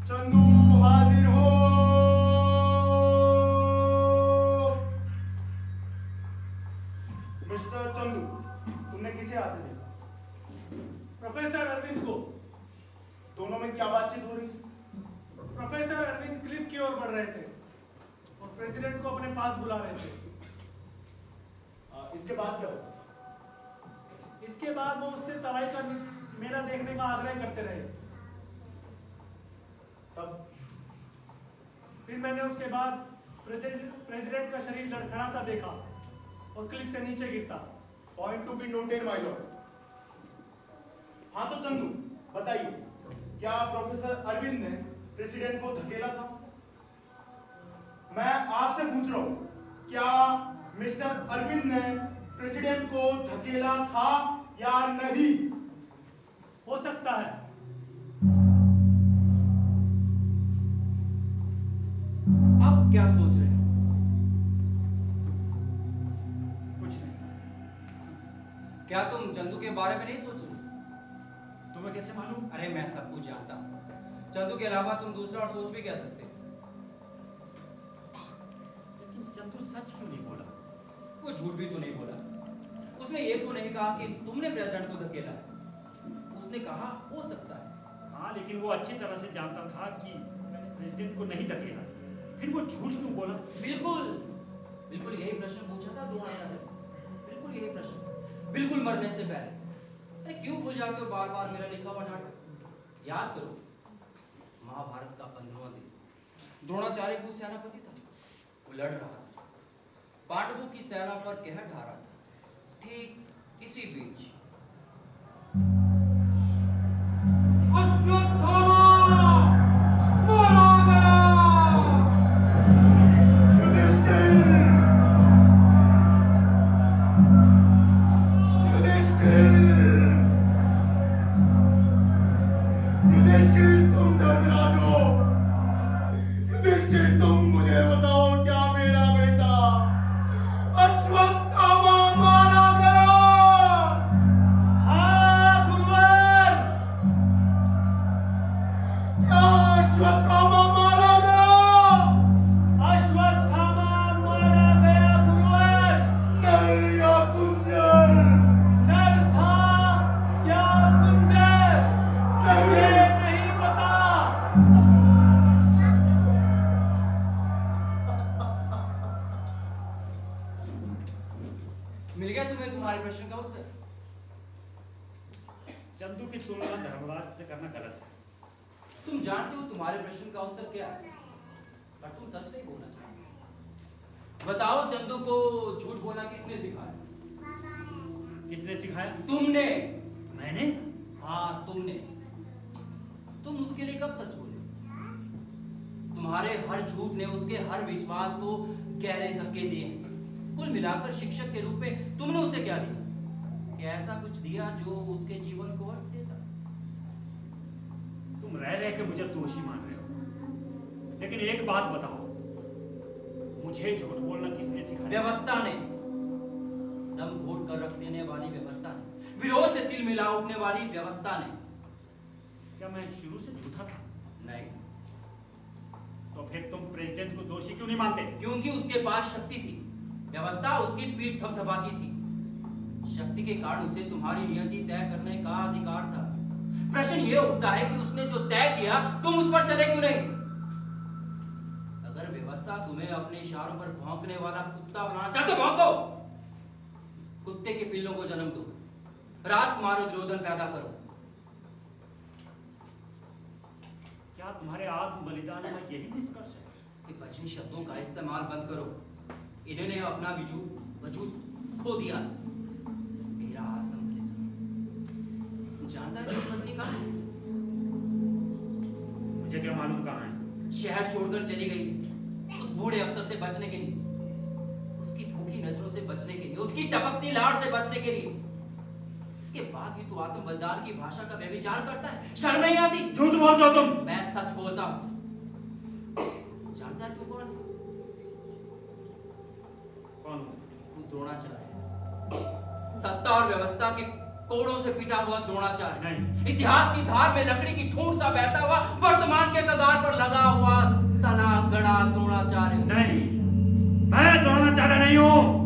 चंदू हाजिर हो। मिस्टर चंदू, तुमने किसे आते देखा? प्रोफेसर अरविंद को। दोनों में क्या बातचीत हो रही थी? प्रोफेसर अरविंद क्लिफ की ओर बढ़ रहे थे और प्रेसिडेंट को अपने पास बुला रहे थे। इसके बाद क्या हुआ? इसके बाद वो उससे दवाई का मेरा देखने का आग्रह करते रहे। तब फिर मैंने उसके बाद प्रेसिडेंट का शरीर लड़खड़ाता देखा और क्लिफ से नीचे गिरता। Point to be noted my Lord. हाँ तो चंदू बताइए, क्या प्रोफेसर अरविंद ने प्रेसिडेंट को धकेला था? मैं आपसे पूछ रहा हूं, क्या मिस्टर अरविंद ने प्रेसिडेंट को धकेला था या नहीं? हो सकता है। अब क्या सोच रहे हैं? कुछ नहीं। क्या तुम चंदू के बारे में नहीं सोच रहे? तुम्हें कैसे मालूम? अरे मैं सब कुछ जानता हूं। चंदू के अलावा तुम दूसरा और सोच भी क्या सकते हो? लेकिन चंदू सच क्यों नहीं बोला? वो झूठ भी तो नहीं बोला। उसने ये तो नहीं कहा कि तुमने प्रेसिडेंट को धकेला है। उसने कहा हो सकता है। हाँ, लेकिन वो अच्छी तरह से जानता था कि मैंने प्रेसिडेंट को नहीं धकेला। फिर वो झूठ क्यों बोला? बिल्कुल बिल्कुल यही प्रश्न पूछा था द्रोणाचार्य ने। बिल्कुल यही प्रश्न, बिल्कुल मरने से पहले। अरे क्यों भूल जाते हो बार बार मेरा लिखा हुआ नाटक? याद करो, महाभारत का 15वां दिन। द्रोणाचार्य को सेनापति था, वो लड़ रहा था, पांडवों की सेना पर कहर ढा रहा था। ठीक इसी बीच मिल गया तुम्हें तुम्हारे प्रश्न का उत्तर। चंदू की तुलना धर्मराज से करना गलत है। तुम जानते हो तुम्हारे प्रश्न का उत्तर क्या है, पर तुम सच नहीं बोलना चाहते। बताओ, चंदू को झूठ बोलना किसने सिखाया? किसने सिखाया? तुमने। मैंने? हाँ तुमने। तुम उसके लिए कब सच बोले? तुम्हारे हर झूठ ने उसके हर विश्वास को गहरे धक्के दिए। कुल मिलाकर शिक्षक के रूप में तुमने उसे क्या दिया? कि ऐसा कुछ दिया जो उसके जीवन को अर्थ देता। तुम रह रह के मुझे दोषी मान रहे हो, लेकिन एक बात बताओ, मुझे झूठ बोलना किसने सिखाया? व्यवस्था ने। दम घोट कर रख देने वाली व्यवस्था ने, विरोध से तिल मिला उठने वाली व्यवस्था ने। क्या मैं शुरू से झूठा था? नहीं। तो फिर तुम प्रेसिडेंट को दोषी क्यों नहीं मानते? क्योंकि उसके पास शक्ति थी, व्यवस्था उसकी पीठ थपथपाती थी। शक्ति के कारण उसे तुम्हारी नियति तय करने का अधिकार था। प्रश्न ये उठता है कि उसने जो तय किया तुम उस पर चले क्यों नहीं? अगर व्यवस्था तुम्हें अपने इशारों पर भौंकने वाला कुत्ता बनाना चाहते, भौंको। कुत्ते के पिल्लों को जन्म दो, राजकुमार दुर्योधन पैदा करो। क्या तुम्हारे आत्म बलिदान का यही निष्कर्ष है? कि वचनी शब्दों का इस्तेमाल बंद करो। इन्होंने अपना वजूद खो दिया। मेरा आत्म बलिदान। जानता है मेरी पत्नी कहाँ है? मुझे क्या मालूम कहाँ है? शहर छोड़कर चली गई, उस बूढ़े अफसर से बचने के लिए, उसकी भूखी नजरों से बचने के लिए, उसकी टपकती लाड़ से बचने के लिए। इसके बाद भी तू आत्म बलिदान की भाषा का व्यभिचार करता है? शर्म नहीं आती? झूठ बोलते हो तुम। मैं सच बोलता हूँ। जानता है तू कौन है? कौन? तू द्रोणाचार्य। सत्ता और व्यवस्था के कोड़ों से पिटा हुआ द्रोणाचार्य। नहीं। इतिहास की धार में लकड़ी की ठूंठ सा बहता हुआ, वर्तमान के कगार पर लगा हुआ सला गड़ा द्रोणाचार्य। नहीं, मैं द्रोणाचार्य नहीं हूँ।